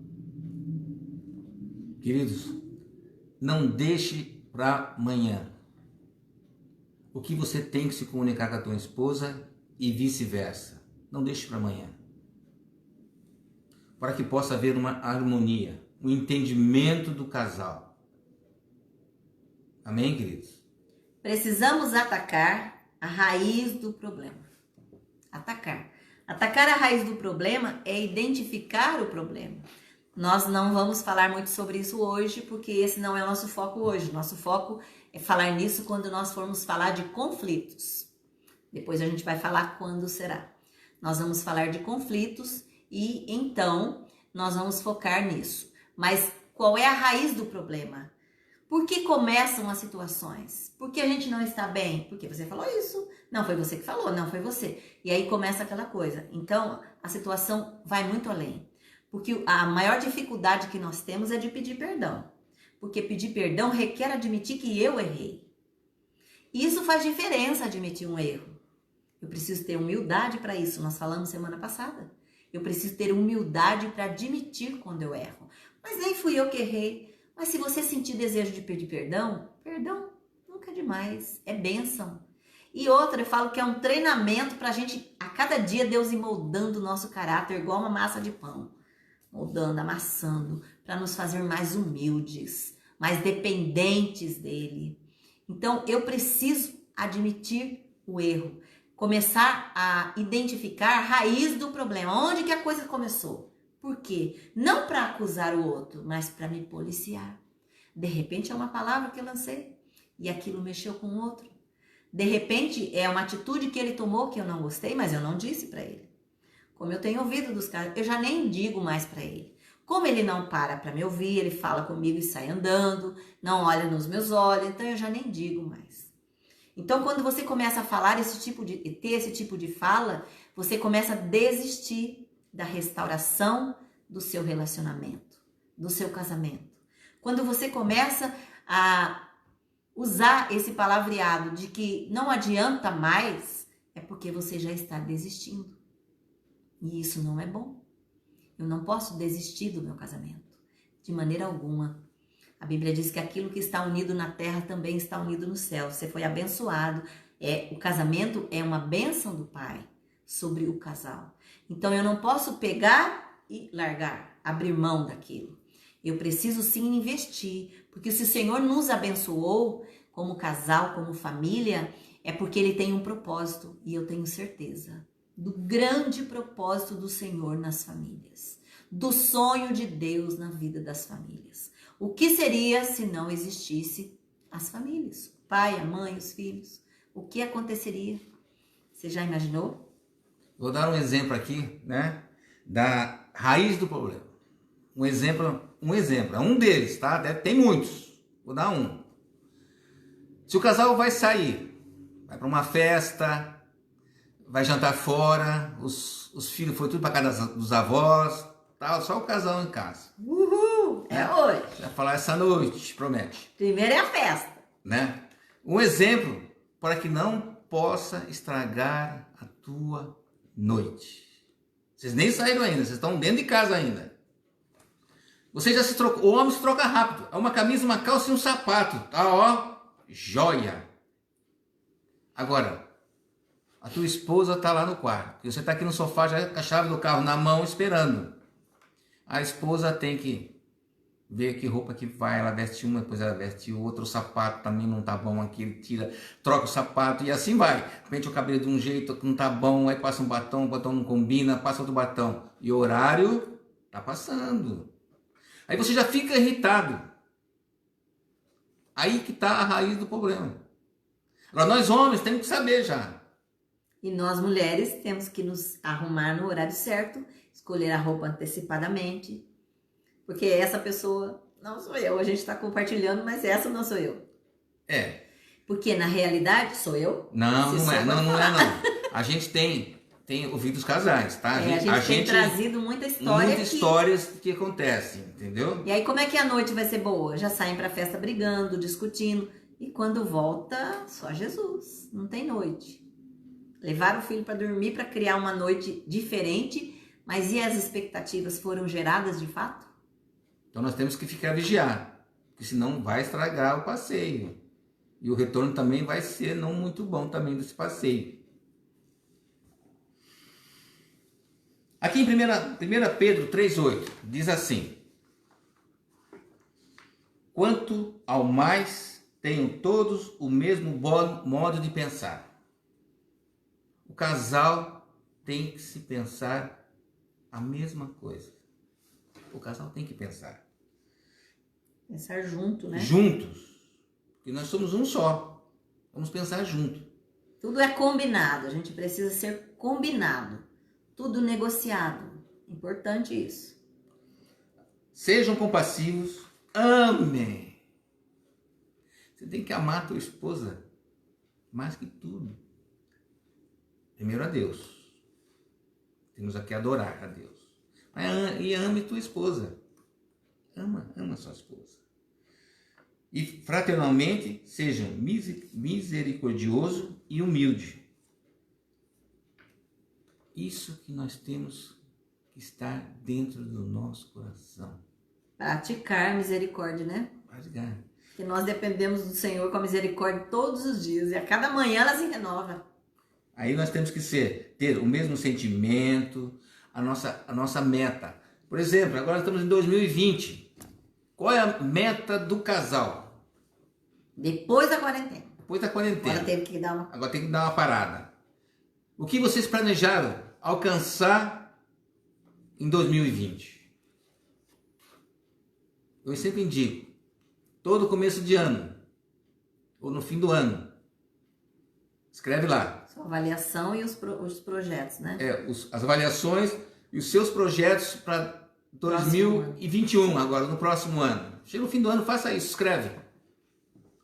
Queridos, não deixe para amanhã o que você tem que se comunicar com a tua esposa e vice-versa. Não deixe para amanhã. Para que possa haver uma harmonia, um entendimento do casal. Amém, queridos? Precisamos atacar a raiz do problema. Atacar. Atacar a raiz do problema é identificar o problema. Nós não vamos falar muito sobre isso hoje, porque esse não é o nosso foco hoje. Nosso foco é falar nisso quando nós formos falar de conflitos. Depois a gente vai falar quando será. Nós vamos falar de conflitos e então nós vamos focar nisso. Mas qual é a raiz do problema? Por que começam as situações? Por que a gente não está bem? Porque você falou isso. Não foi você que falou, não foi você. E aí começa aquela coisa. Então a situação vai muito além. Porque a maior dificuldade que nós temos é de pedir perdão. Porque pedir perdão requer admitir que eu errei. E isso faz diferença, admitir um erro. Eu preciso ter humildade para isso. Nós falamos semana passada. Eu preciso ter humildade para admitir quando eu erro. Mas nem fui eu que errei. Mas se você sentir desejo de pedir perdão, perdão nunca é demais, é bênção. E outra, eu falo que é um treinamento para a gente, a cada dia, Deus ir moldando o nosso caráter igual uma massa de pão. Moldando, amassando, para nos fazer mais humildes, mais dependentes dele. Então, eu preciso admitir o erro, começar a identificar a raiz do problema, onde que a coisa começou. Por quê? Não para acusar o outro, mas para me policiar. De repente é uma palavra que eu lancei e aquilo mexeu com o outro. De repente é uma atitude que ele tomou que eu não gostei, mas eu não disse para ele. Como eu tenho ouvido dos caras, eu já nem digo mais para ele. Como ele não para me ouvir, ele fala comigo e sai andando, não olha nos meus olhos, então eu já nem digo mais. Então, quando você começa a falar ter esse tipo de fala, você começa a desistir da restauração do seu relacionamento, do seu casamento. Quando você começa a usar esse palavreado de que não adianta mais, é porque você já está desistindo. E isso não é bom. Eu não posso desistir do meu casamento, de maneira alguma. A Bíblia diz que aquilo que está unido na terra também está unido no céu. Você foi abençoado. O casamento é uma bênção do Pai sobre o casal. Então eu não posso pegar e largar, abrir mão daquilo. Eu preciso sim investir, porque se o Senhor nos abençoou como casal, como família, é porque Ele tem um propósito e eu tenho certeza do grande propósito do Senhor nas famílias, do sonho de Deus na vida das famílias. O que seria se não existisse as famílias? O pai, a mãe, os filhos. O que aconteceria? Você já imaginou? Vou dar um exemplo aqui, né? Da raiz do problema. Um exemplo, é um deles, tá? Tem muitos. Vou dar um. Se o casal vai sair, vai para uma festa, vai jantar fora, os filhos foram tudo para casa dos avós, tal, só o casal em casa. Uhul! É hoje. Vai falar essa noite, promete. Primeiro é a festa. Né? Um exemplo para que não possa estragar a tua noite. Vocês nem saíram ainda, vocês estão dentro de casa ainda. Você já se trocou, o homem se troca rápido. É uma camisa, uma calça e um sapato. Tá, ó, joia. Agora, a tua esposa está lá no quarto. E você está aqui no sofá já com a chave do carro na mão esperando. A esposa tem que ver que roupa que vai. Ela veste uma, depois ela veste outra. O sapato também não tá bom aqui. Ele tira, troca o sapato e assim vai. Pente o cabelo de um jeito que não tá bom. Aí passa um batom, o batom não combina. Passa outro batom. E o horário tá passando. Aí você já fica irritado. Aí que tá a raiz do problema. Agora nós homens temos que saber já. E nós mulheres temos que nos arrumar no horário certo, escolher a roupa antecipadamente, porque essa pessoa não sou eu, a gente está compartilhando, mas essa não sou eu. É. Porque na realidade sou eu. Não é não. A gente tem ouvido os casais, tá? A gente tem trazido muita história muitas histórias que acontecem, entendeu? E aí como é que a noite vai ser boa? Já saem pra festa brigando, discutindo, e quando volta, só Jesus, não tem noite. Levar o filho para dormir para criar uma noite diferente, mas e as expectativas foram geradas de fato? Então nós temos que ficar vigiar, porque senão vai estragar o passeio. E o retorno também vai ser não muito bom também desse passeio. Aqui em 1 Pedro 3,8 diz assim: quanto ao mais, tenham todos o mesmo modo de pensar. O casal tem que se pensar a mesma coisa. O casal tem que pensar. Pensar junto, né? Juntos. Porque nós somos um só. Vamos pensar junto. Tudo é combinado. A gente precisa ser combinado. Tudo negociado. Importante isso. Sejam compassivos. Amem. Você tem que amar a tua esposa mais que tudo. Primeiro a Deus. Temos aqui adorar a Deus. E ame tua esposa. Ama sua esposa. E fraternalmente sejam misericordioso e humilde. Isso que nós temos que estar dentro do nosso coração. Praticar misericórdia, né? Praticar. Que nós dependemos do Senhor com a misericórdia todos os dias. E a cada manhã ela se renova. Aí nós temos que ter o mesmo sentimento, a nossa meta. Por exemplo, agora estamos em 2020. Qual é a meta do casal? Depois da quarentena. Depois da quarentena. Agora tem que dar uma parada. O que vocês planejaram alcançar em 2020? Eu sempre indico, todo começo de ano, ou no fim do ano, escreve lá. Sua avaliação e os projetos, né? As avaliações e os seus projetos para 2021, agora, no próximo ano. Chega no fim do ano, faça isso, escreve.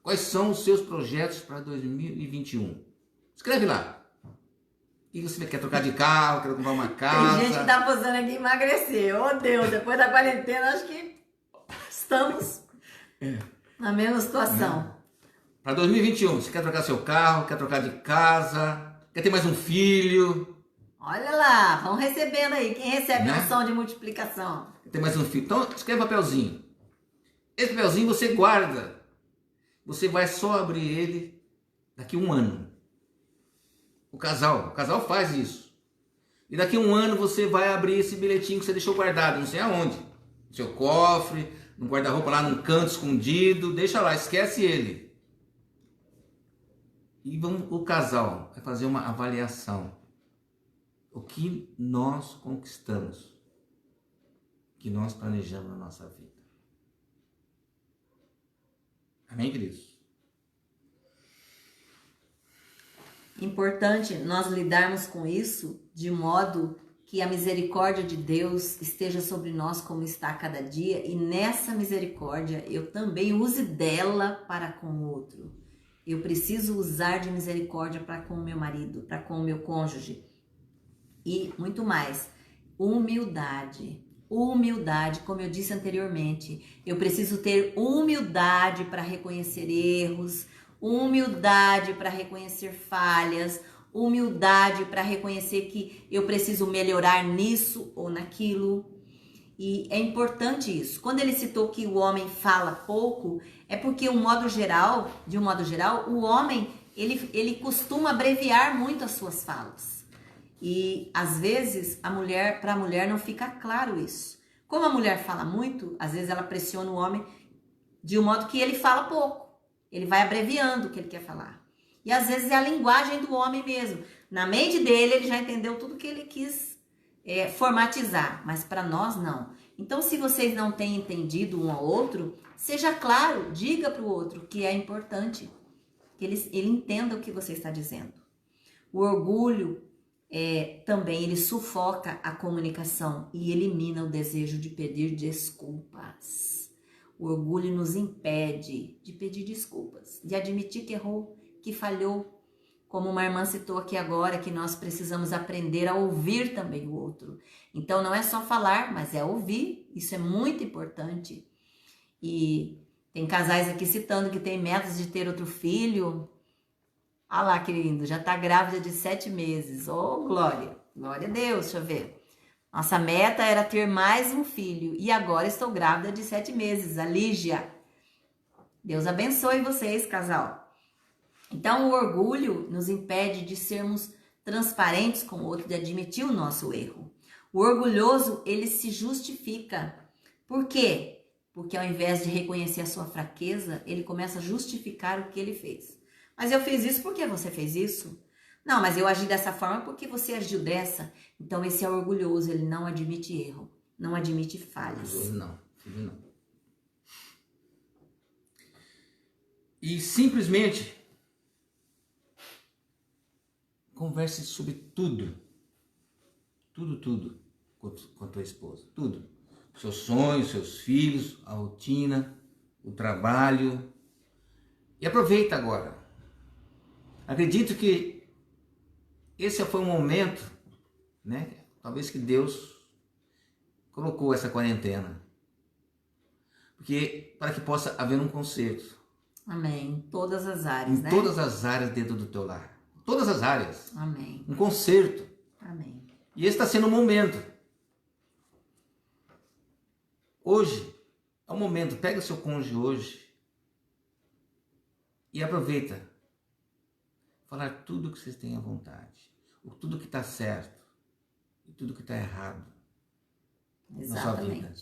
Quais são os seus projetos para 2021? Escreve lá. O que você quer trocar de carro, quer comprar uma casa? Tem gente que tá posando aqui emagrecer. Oh Deus, depois da quarentena acho que estamos na mesma situação. Para 2021, você quer trocar seu carro, quer trocar de casa, quer ter mais um filho? Olha lá, vão recebendo aí. Quem recebe noção de multiplicação? Quer ter mais um filho? Então, escreve um papelzinho. Esse papelzinho você guarda. Você vai só abrir ele daqui a um ano. O casal faz isso. E daqui a um ano você vai abrir esse bilhetinho que você deixou guardado, não sei aonde. No seu cofre, no guarda-roupa lá num canto escondido, deixa lá, esquece ele. E o casal vai fazer uma avaliação. O que nós conquistamos, o que nós planejamos na nossa vida. Amém, queridos? Importante nós lidarmos com isso de modo que a misericórdia de Deus esteja sobre nós como está a cada dia, e nessa misericórdia eu também use dela para com o outro. Eu preciso usar de misericórdia para com o meu marido, para com o meu cônjuge. E muito mais, humildade, como eu disse anteriormente. Eu preciso ter humildade para reconhecer erros, humildade para reconhecer falhas, humildade para reconhecer que eu preciso melhorar nisso ou naquilo. E é importante isso. Quando ele citou que o homem fala pouco, é porque de um modo geral, o homem ele costuma abreviar muito as suas falas. E às vezes para a mulher não fica claro isso. Como a mulher fala muito, às vezes ela pressiona o homem de um modo que ele fala pouco. Ele vai abreviando o que ele quer falar. E às vezes é a linguagem do homem mesmo. Na mente dele, ele já entendeu tudo que ele quis formatizar. Mas para nós, não. Então, se vocês não têm entendido um ao outro, seja claro, diga para o outro que é importante. Que ele entenda o que você está dizendo. O orgulho também, ele sufoca a comunicação e elimina o desejo de pedir desculpas. O orgulho nos impede de pedir desculpas, de admitir que errou, que falhou. Como uma irmã citou aqui agora, que nós precisamos aprender a ouvir também o outro. Então não é só falar, mas é ouvir. Isso é muito importante. E tem casais aqui citando que tem metas de ter outro filho. Ah lá, querido, já está grávida de 7 meses. Oh, glória! Glória a Deus, deixa eu ver. Nossa meta era ter mais um filho e agora estou grávida de 7 meses, a Lígia. Deus abençoe vocês, casal. Então, o orgulho nos impede de sermos transparentes com o outro, de admitir o nosso erro. O orgulhoso, ele se justifica. Por quê? Porque ao invés de reconhecer a sua fraqueza, ele começa a justificar o que ele fez. Mas eu fiz isso porque você fez isso? Não, mas eu agi dessa forma porque você agiu dessa. Então esse é orgulhoso, ele não admite erro, não admite falhas. Não. E simplesmente converse sobre tudo com a tua esposa, tudo. Seus sonhos, seus filhos, a rotina, o trabalho. E aproveita agora. Acredito que esse foi um momento, né? Talvez que Deus colocou essa quarentena. Porque para que possa haver um conserto. Amém. Em todas as áreas, né? Em todas as áreas dentro do teu lar. Todas as áreas. Amém. Um conserto. Amém. E esse está sendo o momento. Hoje, É um momento, pega o seu cônjuge hoje e aproveita. Falar tudo que vocês têm à vontade. Tudo que está certo e tudo que está errado. Exatamente. Na sua vida.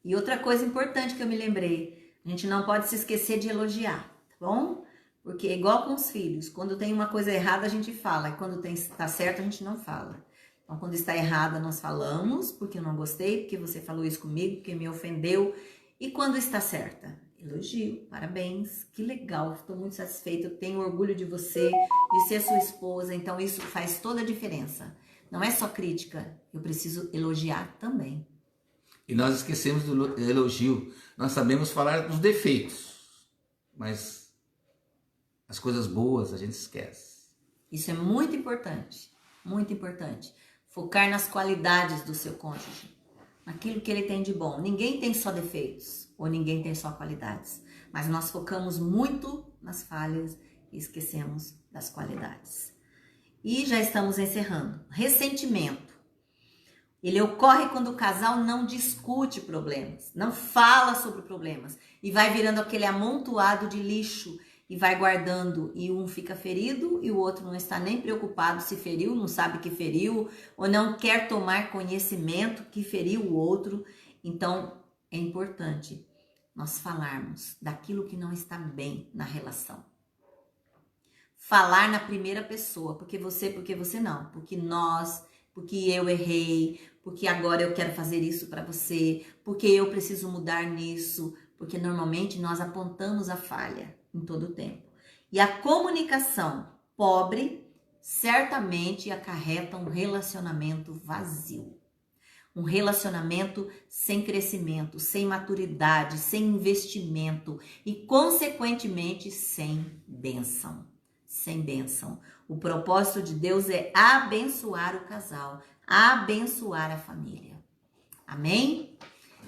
E outra coisa importante que eu me lembrei, a gente não pode se esquecer de elogiar, tá bom? Porque é igual com os filhos, quando tem uma coisa errada a gente fala, e quando está certo a gente não fala. Então quando está errada nós falamos, porque eu não gostei, porque você falou isso comigo, porque me ofendeu. E quando está certa? Elogio, parabéns, que legal, estou muito satisfeita, eu tenho orgulho de você, de ser sua esposa, então isso faz toda a diferença. Não é só crítica, eu preciso elogiar também. E nós esquecemos do elogio. Nós sabemos falar dos defeitos, mas as coisas boas a gente esquece. Isso é muito importante, muito importante. Focar nas qualidades do seu cônjuge, naquilo que ele tem de bom. Ninguém tem só defeitos, ou ninguém tem só qualidades, mas nós focamos muito nas falhas e esquecemos das qualidades. E já estamos encerrando. Ressentimento. Ele ocorre quando o casal não discute problemas, não fala sobre problemas e vai virando aquele amontoado de lixo e vai guardando, e um fica ferido e o outro não está nem preocupado se feriu, não sabe que feriu, ou não quer tomar conhecimento que feriu o outro. Então é importante nós falarmos daquilo que não está bem na relação. Falar na primeira pessoa, porque você não, porque nós, porque eu errei, porque agora eu quero fazer isso para você, porque eu preciso mudar nisso, porque normalmente nós apontamos a falha em todo o tempo. E a comunicação pobre certamente acarreta um relacionamento vazio. Um relacionamento sem crescimento, sem maturidade, sem investimento e, consequentemente, sem bênção. Sem bênção. O propósito de Deus é abençoar o casal, abençoar a família. Amém?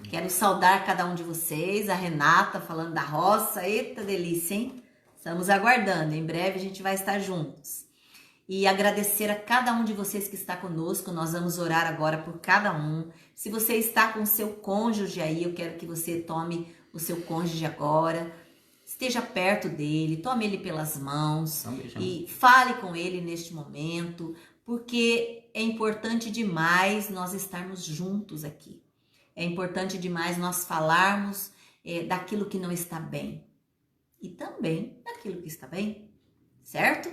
Quero saudar cada um de vocês, a Renata falando da roça, eita delícia, hein? Estamos aguardando, em breve a gente vai estar juntos. E agradecer a cada um de vocês que está conosco, nós vamos orar agora por cada um. Se você está com o seu cônjuge aí, eu quero que você tome o seu cônjuge agora, esteja perto dele, tome ele pelas mãos e fale com ele neste momento, porque é importante demais nós estarmos juntos aqui. É importante demais nós falarmos daquilo que não está bem e também daquilo que está bem, certo?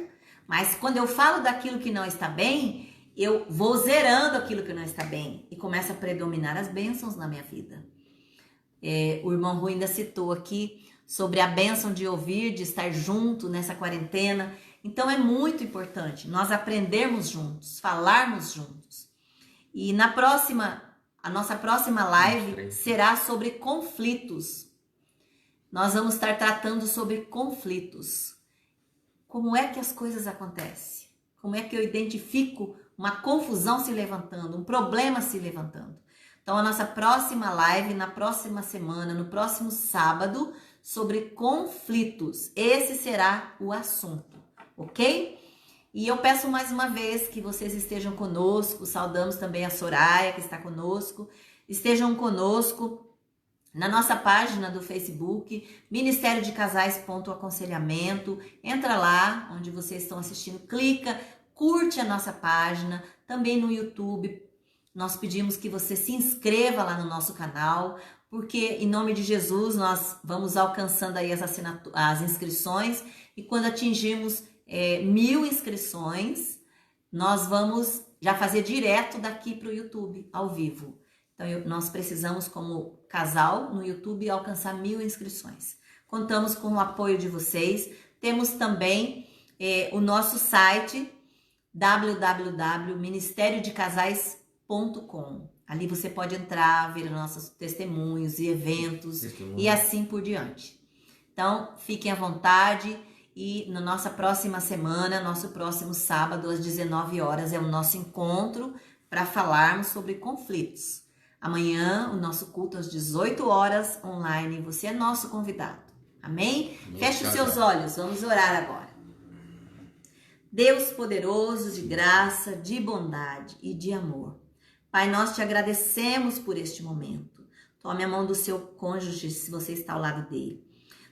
Mas quando eu falo daquilo que não está bem, eu vou zerando aquilo que não está bem e começa a predominar as bênçãos na minha vida. O irmão Rui ainda citou aqui sobre a bênção de ouvir, de estar junto nessa quarentena. Então é muito importante nós aprendermos juntos, falarmos juntos. E a nossa próxima live será sobre conflitos. Nós vamos estar tratando sobre conflitos. Como é que as coisas acontecem? Como é que eu identifico uma confusão se levantando, um problema se levantando? Então, a nossa próxima live, na próxima semana, no próximo sábado, sobre conflitos. Esse será o assunto, ok? E eu peço mais uma vez que vocês estejam conosco, saudamos também a Soraya que está conosco, estejam conosco na nossa página do Facebook, Ministério de Casais.aconselhamento. Entra lá, onde vocês estão assistindo, clica, curte a nossa página, também no YouTube. Nós pedimos que você se inscreva lá no nosso canal, porque em nome de Jesus nós vamos alcançando aí as inscrições, e quando atingirmos 1000 inscrições, nós vamos já fazer direto daqui para o YouTube, ao vivo. Então nós precisamos, como casal no YouTube, alcançar 1000 inscrições. Contamos com o apoio de vocês. Temos também o nosso site www.ministeriodecasais.com. Ali você pode entrar, ver nossos testemunhos e eventos e assim por diante. Então, fiquem à vontade e na nossa próxima semana, nosso próximo sábado, às 19 horas, é o nosso encontro para falarmos sobre conflitos. Amanhã, o nosso culto às 18 horas, online, você é nosso convidado. Amém? Feche os seus olhos, vamos orar agora. Deus poderoso, de graça, de bondade e de amor. Pai, nós te agradecemos por este momento. Tu Tome a mão do seu cônjuge, se você está ao lado dele.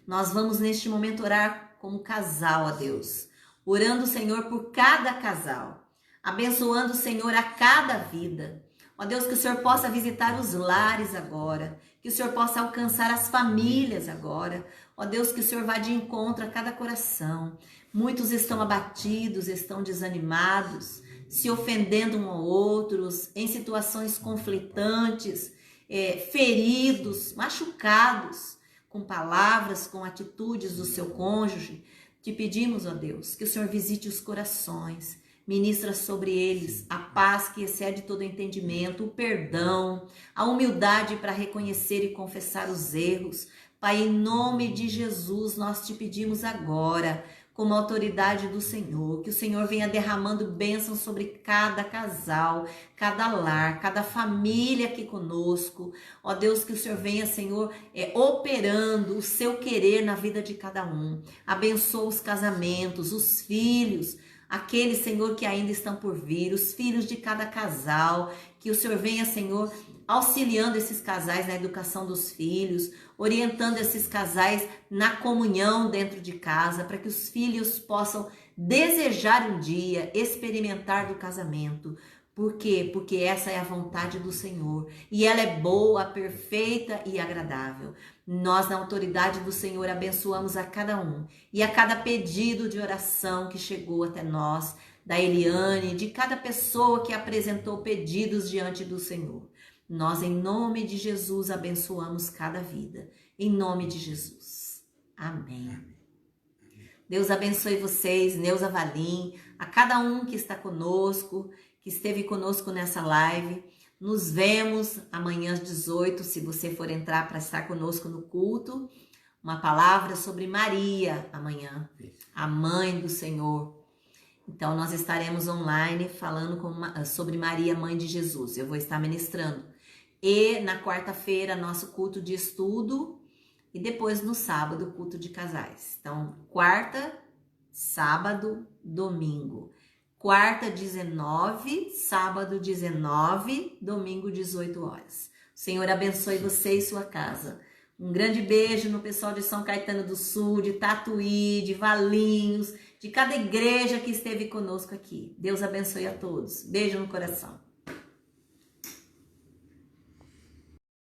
Nós vamos neste momento orar como casal, ó Deus. Orando, Senhor, por cada casal. Abençoando, Senhor, a cada vida. Ó Deus, que o Senhor possa visitar os lares agora. Que o Senhor possa alcançar as famílias agora. Ó Deus, que o Senhor vá de encontro a cada coração. Muitos estão abatidos, estão desanimados, se ofendendo um ao outro, em situações conflitantes, feridos, machucados, com palavras, com atitudes do seu cônjuge. Te pedimos, ó Deus, que o Senhor visite os corações, ministra sobre eles a paz que excede todo entendimento, o perdão, a humildade para reconhecer e confessar os erros. Pai, em nome de Jesus, nós te pedimos agora, como autoridade do Senhor, que o Senhor venha derramando bênçãos sobre cada casal, cada lar, cada família aqui conosco. Ó Deus, que o Senhor venha, Senhor, operando o seu querer na vida de cada um. Abençoa os casamentos, os filhos, aqueles, Senhor, que ainda estão por vir, os filhos de cada casal. Que o Senhor venha, Senhor, auxiliando esses casais na educação dos filhos, orientando esses casais na comunhão dentro de casa, para que os filhos possam desejar um dia experimentar do casamento. Por quê? Porque essa é a vontade do Senhor e ela é boa, perfeita e agradável. Nós, na autoridade do Senhor, abençoamos a cada um e a cada pedido de oração que chegou até nós, da Eliane, de cada pessoa que apresentou pedidos diante do Senhor. Nós, em nome de Jesus, abençoamos cada vida. Em nome de Jesus. Amém. Deus abençoe vocês, Neuza Valim, a cada um que está conosco, que esteve conosco nessa live. Nos vemos amanhã às 18, se você for entrar para estar conosco no culto. Uma palavra sobre Maria amanhã, a mãe do Senhor. Então, nós estaremos online falando sobre Maria, mãe de Jesus. Eu vou estar ministrando. E na quarta-feira, nosso culto de estudo. E depois no sábado, culto de casais. Então, quarta, sábado, domingo. Quarta, 19, sábado, 19, domingo, 18 horas. O Senhor abençoe você e sua casa. Um grande beijo no pessoal de São Caetano do Sul, de Tatuí, de Valinhos, de cada igreja que esteve conosco aqui. Deus abençoe a todos. Beijo no coração.